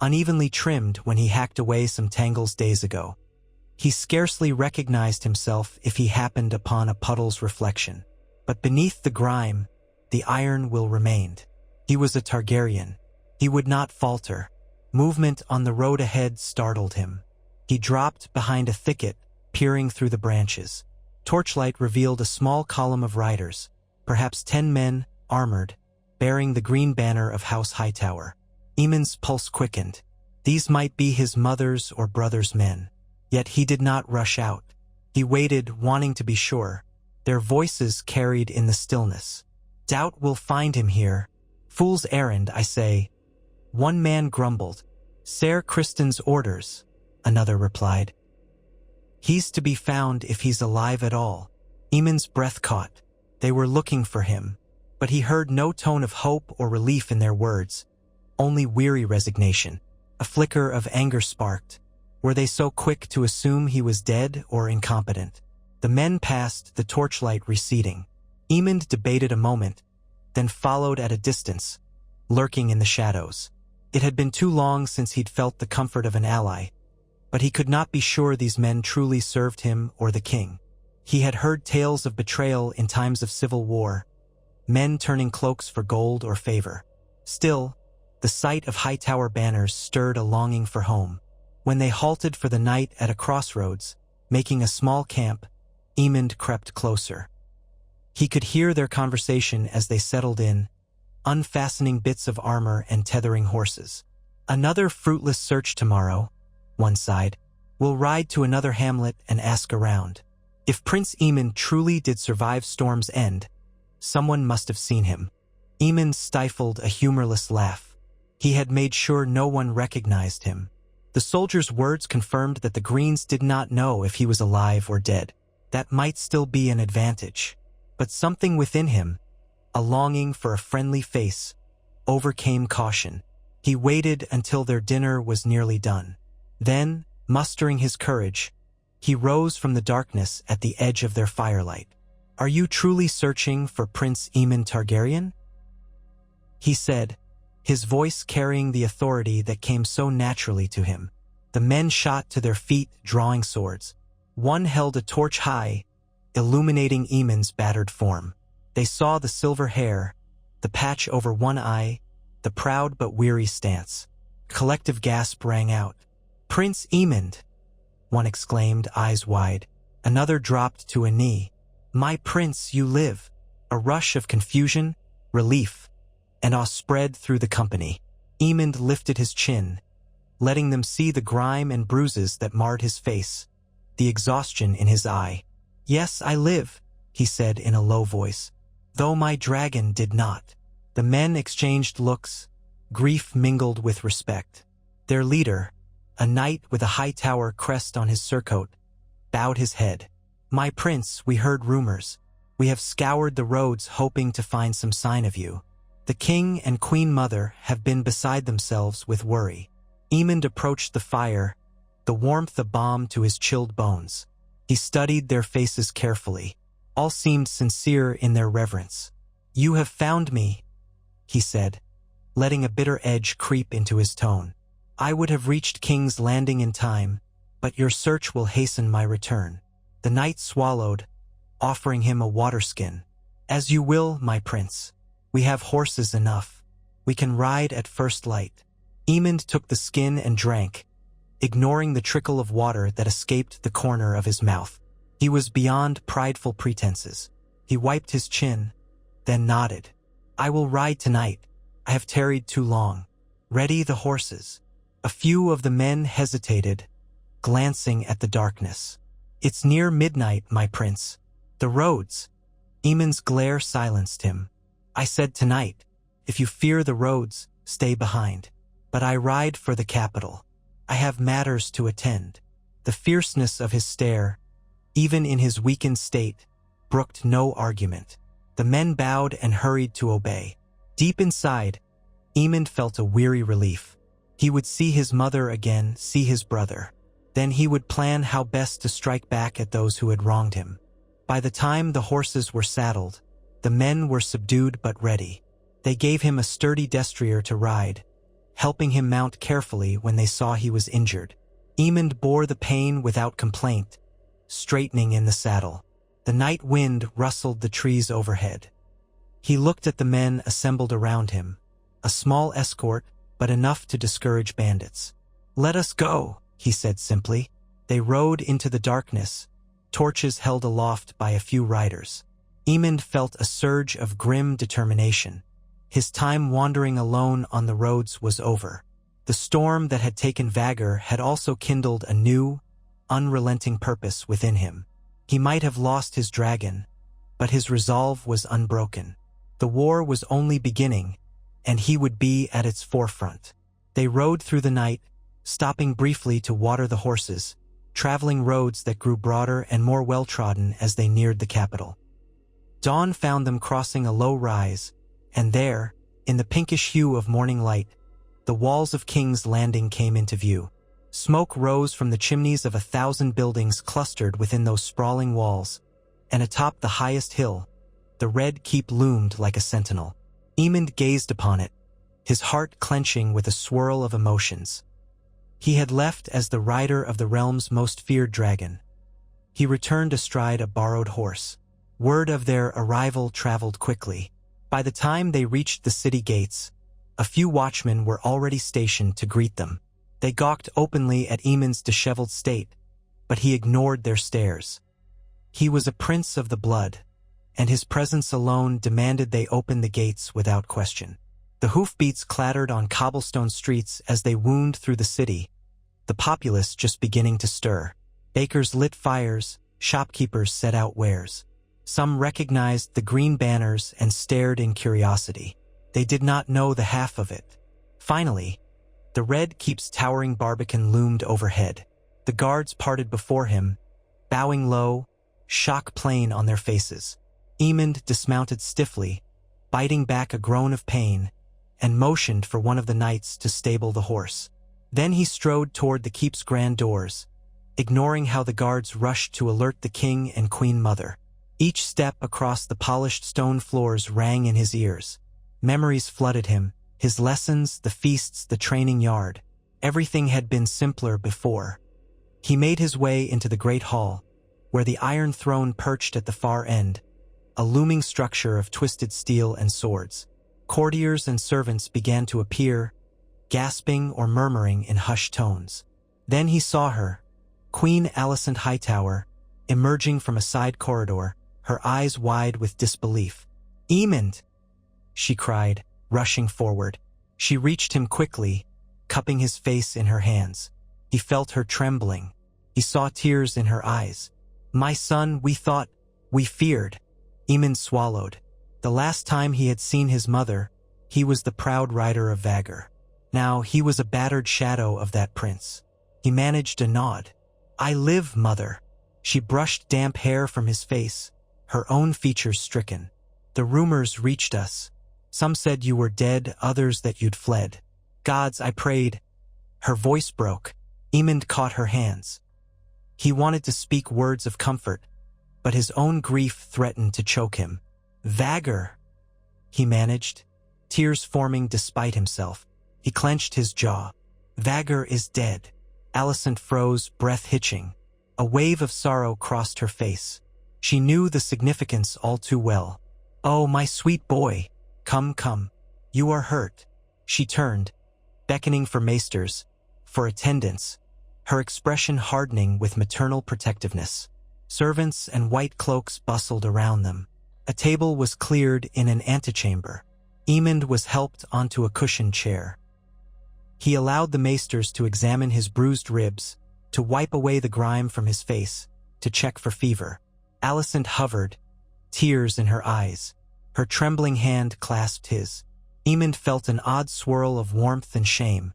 unevenly trimmed when he hacked away some tangles days ago. He scarcely recognized himself if he happened upon a puddle's reflection. But beneath the grime, the iron will remained. He was a Targaryen. He would not falter. Movement on the road ahead startled him. He dropped behind a thicket, peering through the branches. Torchlight revealed a small column of riders, perhaps 10 men, armored, bearing the green banner of House Hightower. Aemond's pulse quickened. These might be his mother's or brother's men. Yet he did not rush out. He waited, wanting to be sure. Their voices carried in the stillness. Doubt will find him here. Fool's errand, I say. One man grumbled. Ser Kristen's orders, another replied. He's to be found if he's alive at all. Aemond's breath caught. They were looking for him, but he heard no tone of hope or relief in their words, only weary resignation. A flicker of anger sparked. Were they so quick to assume he was dead or incompetent? The men passed, the torchlight receding. Aemond debated a moment, then followed at a distance, lurking in the shadows. It had been too long since he'd felt the comfort of an ally, but he could not be sure these men truly served him or the king. He had heard tales of betrayal in times of civil war, men turning cloaks for gold or favor. Still, the sight of Hightower banners stirred a longing for home. When they halted for the night at a crossroads, making a small camp, Aemond crept closer. He could hear their conversation as they settled in, unfastening bits of armor and tethering horses. Another fruitless search tomorrow, one sighed. We'll ride to another hamlet and ask around. If Prince Aemond truly did survive Storm's End, someone must have seen him. Aemond stifled a humorless laugh. He had made sure no one recognized him. The soldier's words confirmed that the Greens did not know if he was alive or dead. That might still be an advantage. But something within him, a longing for a friendly face, overcame caution. He waited until their dinner was nearly done. Then, mustering his courage, he rose from the darkness at the edge of their firelight. Are you truly searching for Prince Aemond Targaryen? He said, his voice carrying the authority that came so naturally to him. The men shot to their feet, drawing swords. One held a torch high, illuminating Aemond's battered form. They saw the silver hair, the patch over one eye, the proud but weary stance. Collective gasp rang out. Prince Aemond! One exclaimed, eyes wide. Another dropped to a knee. My prince, you live! A rush of confusion, relief, and awe spread through the company. Aemond lifted his chin, letting them see the grime and bruises that marred his face, the exhaustion in his eye. Yes, I live, he said in a low voice, though my dragon did not. The men exchanged looks, grief mingled with respect. Their leader, a knight with a Hightower crest on his surcoat, bowed his head. My prince, we heard rumors. We have scoured the roads hoping to find some sign of you. The king and queen mother have been beside themselves with worry. Aemond approached the fire, the warmth a balm to his chilled bones. He studied their faces carefully. All seemed sincere in their reverence. You have found me, he said, letting a bitter edge creep into his tone. I would have reached King's Landing in time, but your search will hasten my return. The knight swallowed, offering him a waterskin. As you will, my prince. We have horses enough. We can ride at first light." Aemond took the skin and drank, ignoring the trickle of water that escaped the corner of his mouth. He was beyond prideful pretenses. He wiped his chin, then nodded. "I will ride tonight. I have tarried too long. Ready the horses." A few of the men hesitated, glancing at the darkness. "It's near midnight, my prince. The roads." Aemond's glare silenced him. "I said tonight. If you fear the roads, stay behind. But I ride for the capital. I have matters to attend." The fierceness of his stare, even in his weakened state, brooked no argument. The men bowed and hurried to obey. Deep inside, Aemond felt a weary relief. He would see his mother again, see his brother. Then he would plan how best to strike back at those who had wronged him. By the time the horses were saddled, the men were subdued but ready. They gave him a sturdy destrier to ride, helping him mount carefully when they saw he was injured. Aemond bore the pain without complaint, straightening in the saddle. The night wind rustled the trees overhead. He looked at the men assembled around him, a small escort, but enough to discourage bandits. "Let us go," he said simply. They rode into the darkness, torches held aloft by a few riders. Aemond felt a surge of grim determination. His time wandering alone on the roads was over. The storm that had taken Vhagar had also kindled a new, unrelenting purpose within him. He might have lost his dragon, but his resolve was unbroken. The war was only beginning, and he would be at its forefront. They rode through the night, stopping briefly to water the horses, traveling roads that grew broader and more well-trodden as they neared the capital. Dawn found them crossing a low rise, and there, in the pinkish hue of morning light, the walls of King's Landing came into view. Smoke rose from the chimneys of 1,000 buildings clustered within those sprawling walls, and atop the highest hill, the red keep loomed like a sentinel. Aemond gazed upon it, his heart clenching with a swirl of emotions. He had left as the rider of the realm's most feared dragon. He returned astride a borrowed horse. Word of their arrival traveled quickly. By the time they reached the city gates, a few watchmen were already stationed to greet them. They gawked openly at Aemond's disheveled state, but he ignored their stares. He was a prince of the blood, and his presence alone demanded they open the gates without question. The hoofbeats clattered on cobblestone streets as they wound through the city, the populace just beginning to stir. Bakers lit fires, shopkeepers set out wares. Some recognized the green banners and stared in curiosity. They did not know the half of it. Finally, the red keep's towering barbican loomed overhead. The guards parted before him, bowing low, shock plain on their faces. Aemond dismounted stiffly, biting back a groan of pain, and motioned for one of the knights to stable the horse. Then he strode toward the keep's grand doors, ignoring how the guards rushed to alert the king and queen mother. Each step across the polished stone floors rang in his ears. Memories flooded him, his lessons, the feasts, the training yard. Everything had been simpler before. He made his way into the great hall, where the iron throne perched at the far end, a looming structure of twisted steel and swords. Courtiers and servants began to appear, gasping or murmuring in hushed tones. Then he saw her, Queen Alicent Hightower, emerging from a side corridor, her eyes wide with disbelief. "Aemond!" she cried, rushing forward. She reached him quickly, cupping his face in her hands. He felt her trembling. He saw tears in her eyes. "My son, we feared." Aemond swallowed. The last time he had seen his mother, he was the proud rider of Vhagar. Now he was a battered shadow of that prince. He managed a nod. "I live, mother." She brushed damp hair from his face, her own features stricken. "The rumors reached us. Some said you were dead, others that you'd fled. Gods, I prayed." Her voice broke. Aemond caught her hands. He wanted to speak words of comfort, but his own grief threatened to choke him. "Vhagar," he managed, tears forming despite himself. He clenched his jaw. "Vhagar is dead." Alicent froze, breath hitching. A wave of sorrow crossed her face. She knew the significance all too well. "Oh, my sweet boy. Come, come. You are hurt." She turned, beckoning for maesters, for attendants, her expression hardening with maternal protectiveness. Servants and white cloaks bustled around them. A table was cleared in an antechamber. Aemond was helped onto a cushioned chair. He allowed the maesters to examine his bruised ribs, to wipe away the grime from his face, to check for fever. Alicent hovered, tears in her eyes. Her trembling hand clasped his. Aemond felt an odd swirl of warmth and shame.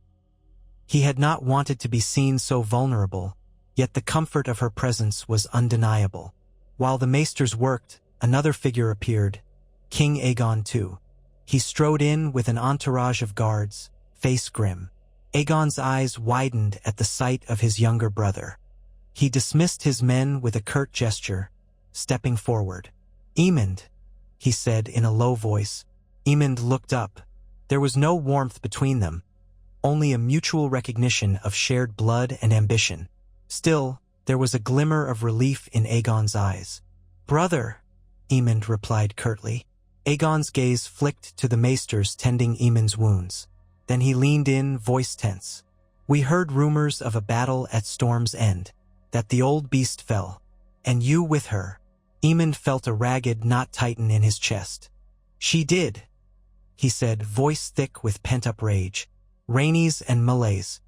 He had not wanted to be seen so vulnerable, yet the comfort of her presence was undeniable. While the maesters worked, another figure appeared, King Aegon II. He strode in with an entourage of guards, face grim. Aegon's eyes widened at the sight of his younger brother. He dismissed his men with a curt gesture, stepping forward. "Aemond," he said in a low voice. Aemond looked up. There was no warmth between them, only a mutual recognition of shared blood and ambition. Still, there was a glimmer of relief in Aegon's eyes. "Brother," Aemond replied curtly. Aegon's gaze flicked to the maesters tending Aemond's wounds. Then he leaned in, voice tense. "We heard rumors of a battle at Storm's End, that the old beast fell, and you with her." Aemond felt a ragged knot tighten in his chest. "She did," he said, voice thick with pent-up rage. "Rhaenys and Meleys,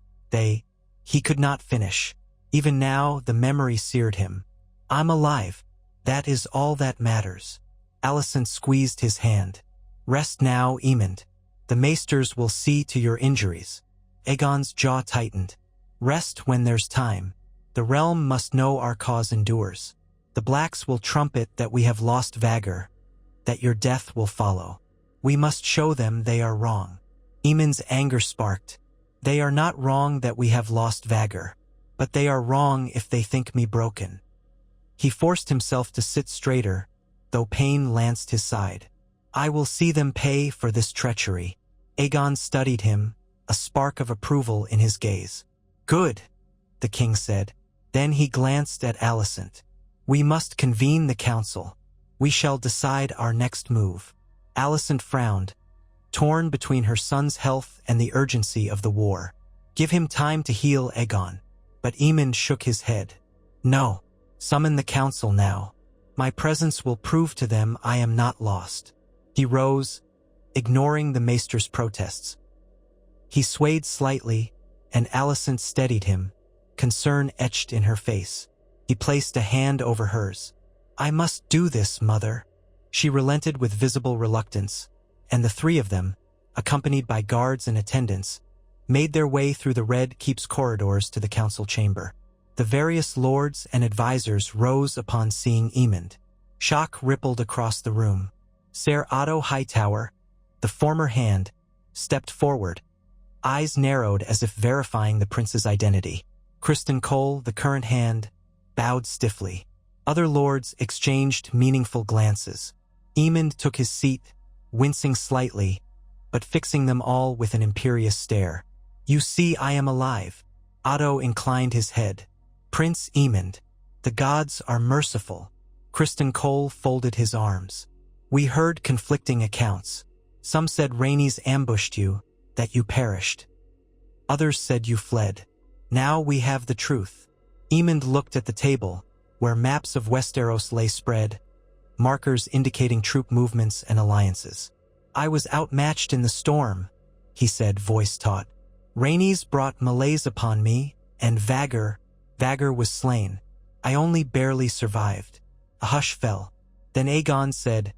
he could not finish. Even now, the memory seared him. I'm alive. That is all that matters." Alicent squeezed his hand. "Rest now, Aemond. The maesters will see to your injuries." Aegon's jaw tightened. "Rest when there's time. The realm must know our cause endures. The Blacks will trumpet that we have lost Vhagar, that your death will follow. We must show them they are wrong." Aemond's anger sparked. "They are not wrong that we have lost Vhagar, but they are wrong if they think me broken." He forced himself to sit straighter, though pain lanced his side. "I will see them pay for this treachery." Aegon studied him, a spark of approval in his gaze. "Good," the king said. Then he glanced at Alicent. "We must convene the council. We shall decide our next move." Alicent frowned, torn between her son's health and the urgency of the war. "Give him time to heal, Aegon." But Aemond shook his head. "No. Summon the council now. My presence will prove to them I am not lost." He rose, ignoring the maester's protests. He swayed slightly, and Alicent steadied him, concern etched in her face. He placed a hand over hers. "I must do this, mother." She relented with visible reluctance, and the three of them, accompanied by guards and attendants, made their way through the Red Keep's corridors to the council chamber. The various lords and advisors rose upon seeing Aemond. Shock rippled across the room. Ser Otto Hightower, the former hand, stepped forward, eyes narrowed as if verifying the prince's identity. Criston Cole, the current hand, bowed stiffly. Other lords exchanged meaningful glances. Aemond took his seat, wincing slightly, but fixing them all with an imperious stare. "You see I am alive." Otto inclined his head. "Prince Aemond, the gods are merciful." Criston Cole folded his arms. "We heard conflicting accounts. Some said Rhaenys ambushed you, that you perished. Others said you fled. Now we have the truth." Aemond looked at the table, where maps of Westeros lay spread, markers indicating troop movements and alliances. "I was outmatched in the storm," he said, voice taut. "Rhaenys brought malaise upon me, and Vhagar was slain. I only barely survived." A hush fell. Then Aegon said,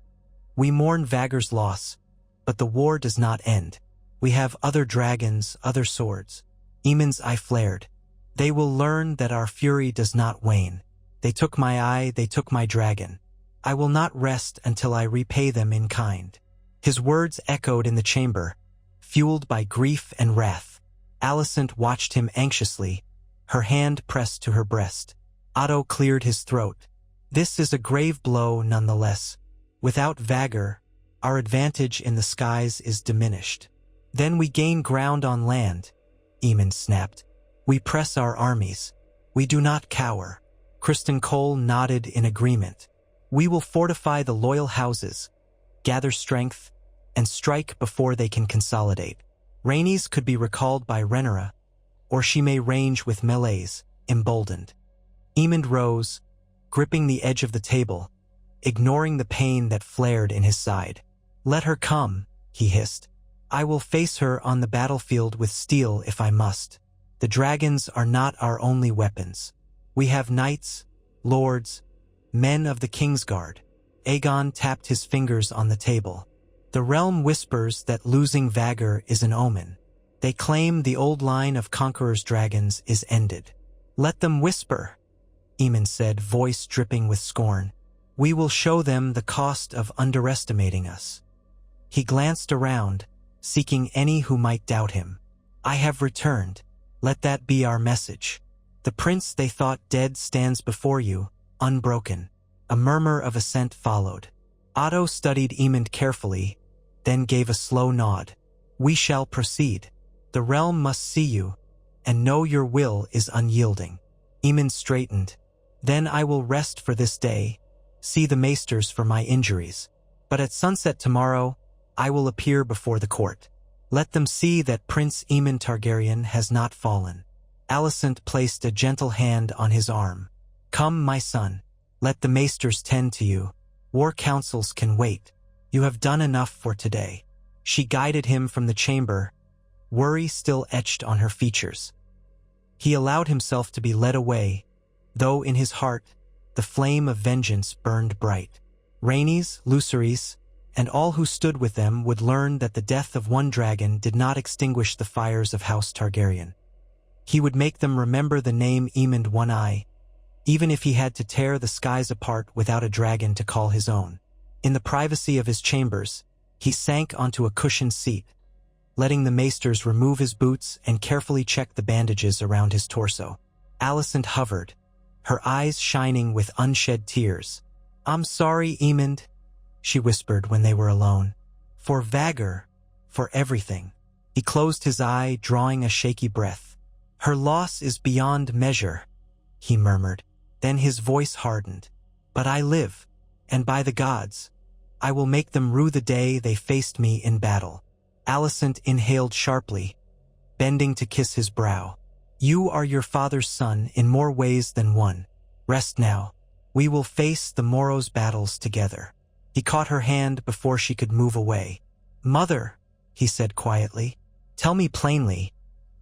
"We mourn Vhagar's loss, but the war does not end. We have other dragons, other swords." Aemond's eye flared. "They will learn that our fury does not wane. They took my eye, they took my dragon. I will not rest until I repay them in kind." His words echoed in the chamber, fueled by grief and wrath. Alicent watched him anxiously, her hand pressed to her breast. Otto cleared his throat. "This is a grave blow nonetheless. Without Vhagar, our advantage in the skies is diminished." "Then we gain ground on land," Aemond snapped. "We press our armies. We do not cower." Criston Cole nodded in agreement. "We will fortify the loyal houses, gather strength, and strike before they can consolidate." Rhaenys could be recalled by Rhaenyra, or she may range with melees, emboldened. Aemond rose, gripping the edge of the table, ignoring the pain that flared in his side. "Let her come," he hissed. "I will face her on the battlefield with steel if I must. The dragons are not our only weapons. We have knights, lords, men of the Kingsguard." Aegon tapped his fingers on the table. "The realm whispers that losing Vhagar is an omen. They claim the old line of conquerors' dragons is ended." "Let them whisper," Aemond said, voice dripping with scorn. "We will show them the cost of underestimating us." He glanced around, seeking any who might doubt him. "I have returned. Let that be our message. The prince they thought dead stands before you, unbroken." A murmur of assent followed. Otto studied Aemond carefully, then gave a slow nod. "We shall proceed. The realm must see you, and know your will is unyielding." Aemond straightened. "Then I will rest for this day, see the maesters for my injuries. But at sunset tomorrow, I will appear before the court. Let them see that Prince Aemond Targaryen has not fallen." Alicent placed a gentle hand on his arm. "Come, my son. Let the maesters tend to you. War councils can wait. You have done enough for today." She guided him from the chamber, worry still etched on her features. He allowed himself to be led away, though in his heart, the flame of vengeance burned bright. Rhaenys, Lucerys, and all who stood with them would learn that the death of one dragon did not extinguish the fires of House Targaryen. He would make them remember the name Aemond One-Eye, even if he had to tear the skies apart without a dragon to call his own. In the privacy of his chambers, he sank onto a cushioned seat, letting the maesters remove his boots and carefully check the bandages around his torso. Alicent hovered, her eyes shining with unshed tears. "I'm sorry, Aemond," she whispered when they were alone. "For Vhagar, for everything." He closed his eye, drawing a shaky breath. "Her loss is beyond measure," he murmured. Then his voice hardened. "But I live, and by the gods, I will make them rue the day they faced me in battle." Alicent inhaled sharply, bending to kiss his brow. "You are your father's son in more ways than one. Rest now. We will face the morrow's battles together." He caught her hand before she could move away. "Mother," he said quietly, "tell me plainly,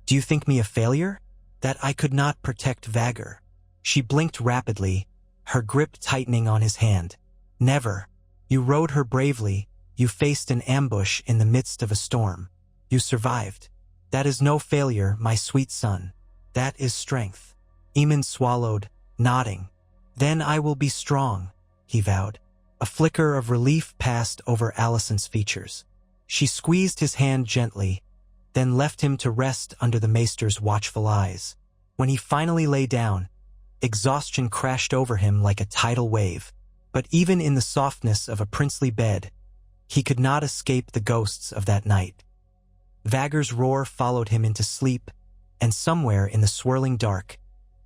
do you think me a failure? That I could not protect Vhagar?" She blinked rapidly, her grip tightening on his hand. "Never. You rode her bravely. You faced an ambush in the midst of a storm. You survived. That is no failure, my sweet son. That is strength." Aemond swallowed, nodding. "Then I will be strong," he vowed. A flicker of relief passed over Alicent's features. She squeezed his hand gently, then left him to rest under the maester's watchful eyes. When he finally lay down, exhaustion crashed over him like a tidal wave. But even in the softness of a princely bed, he could not escape the ghosts of that night. Vhagar's roar followed him into sleep, and somewhere in the swirling dark,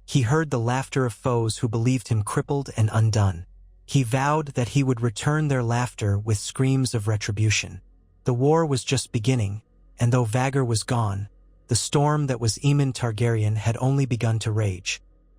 he heard the laughter of foes who believed him crippled and undone. He vowed that he would return their laughter with screams of retribution. The war was just beginning, and though Vhagar was gone, the storm that was Aemond Targaryen had only begun to rage.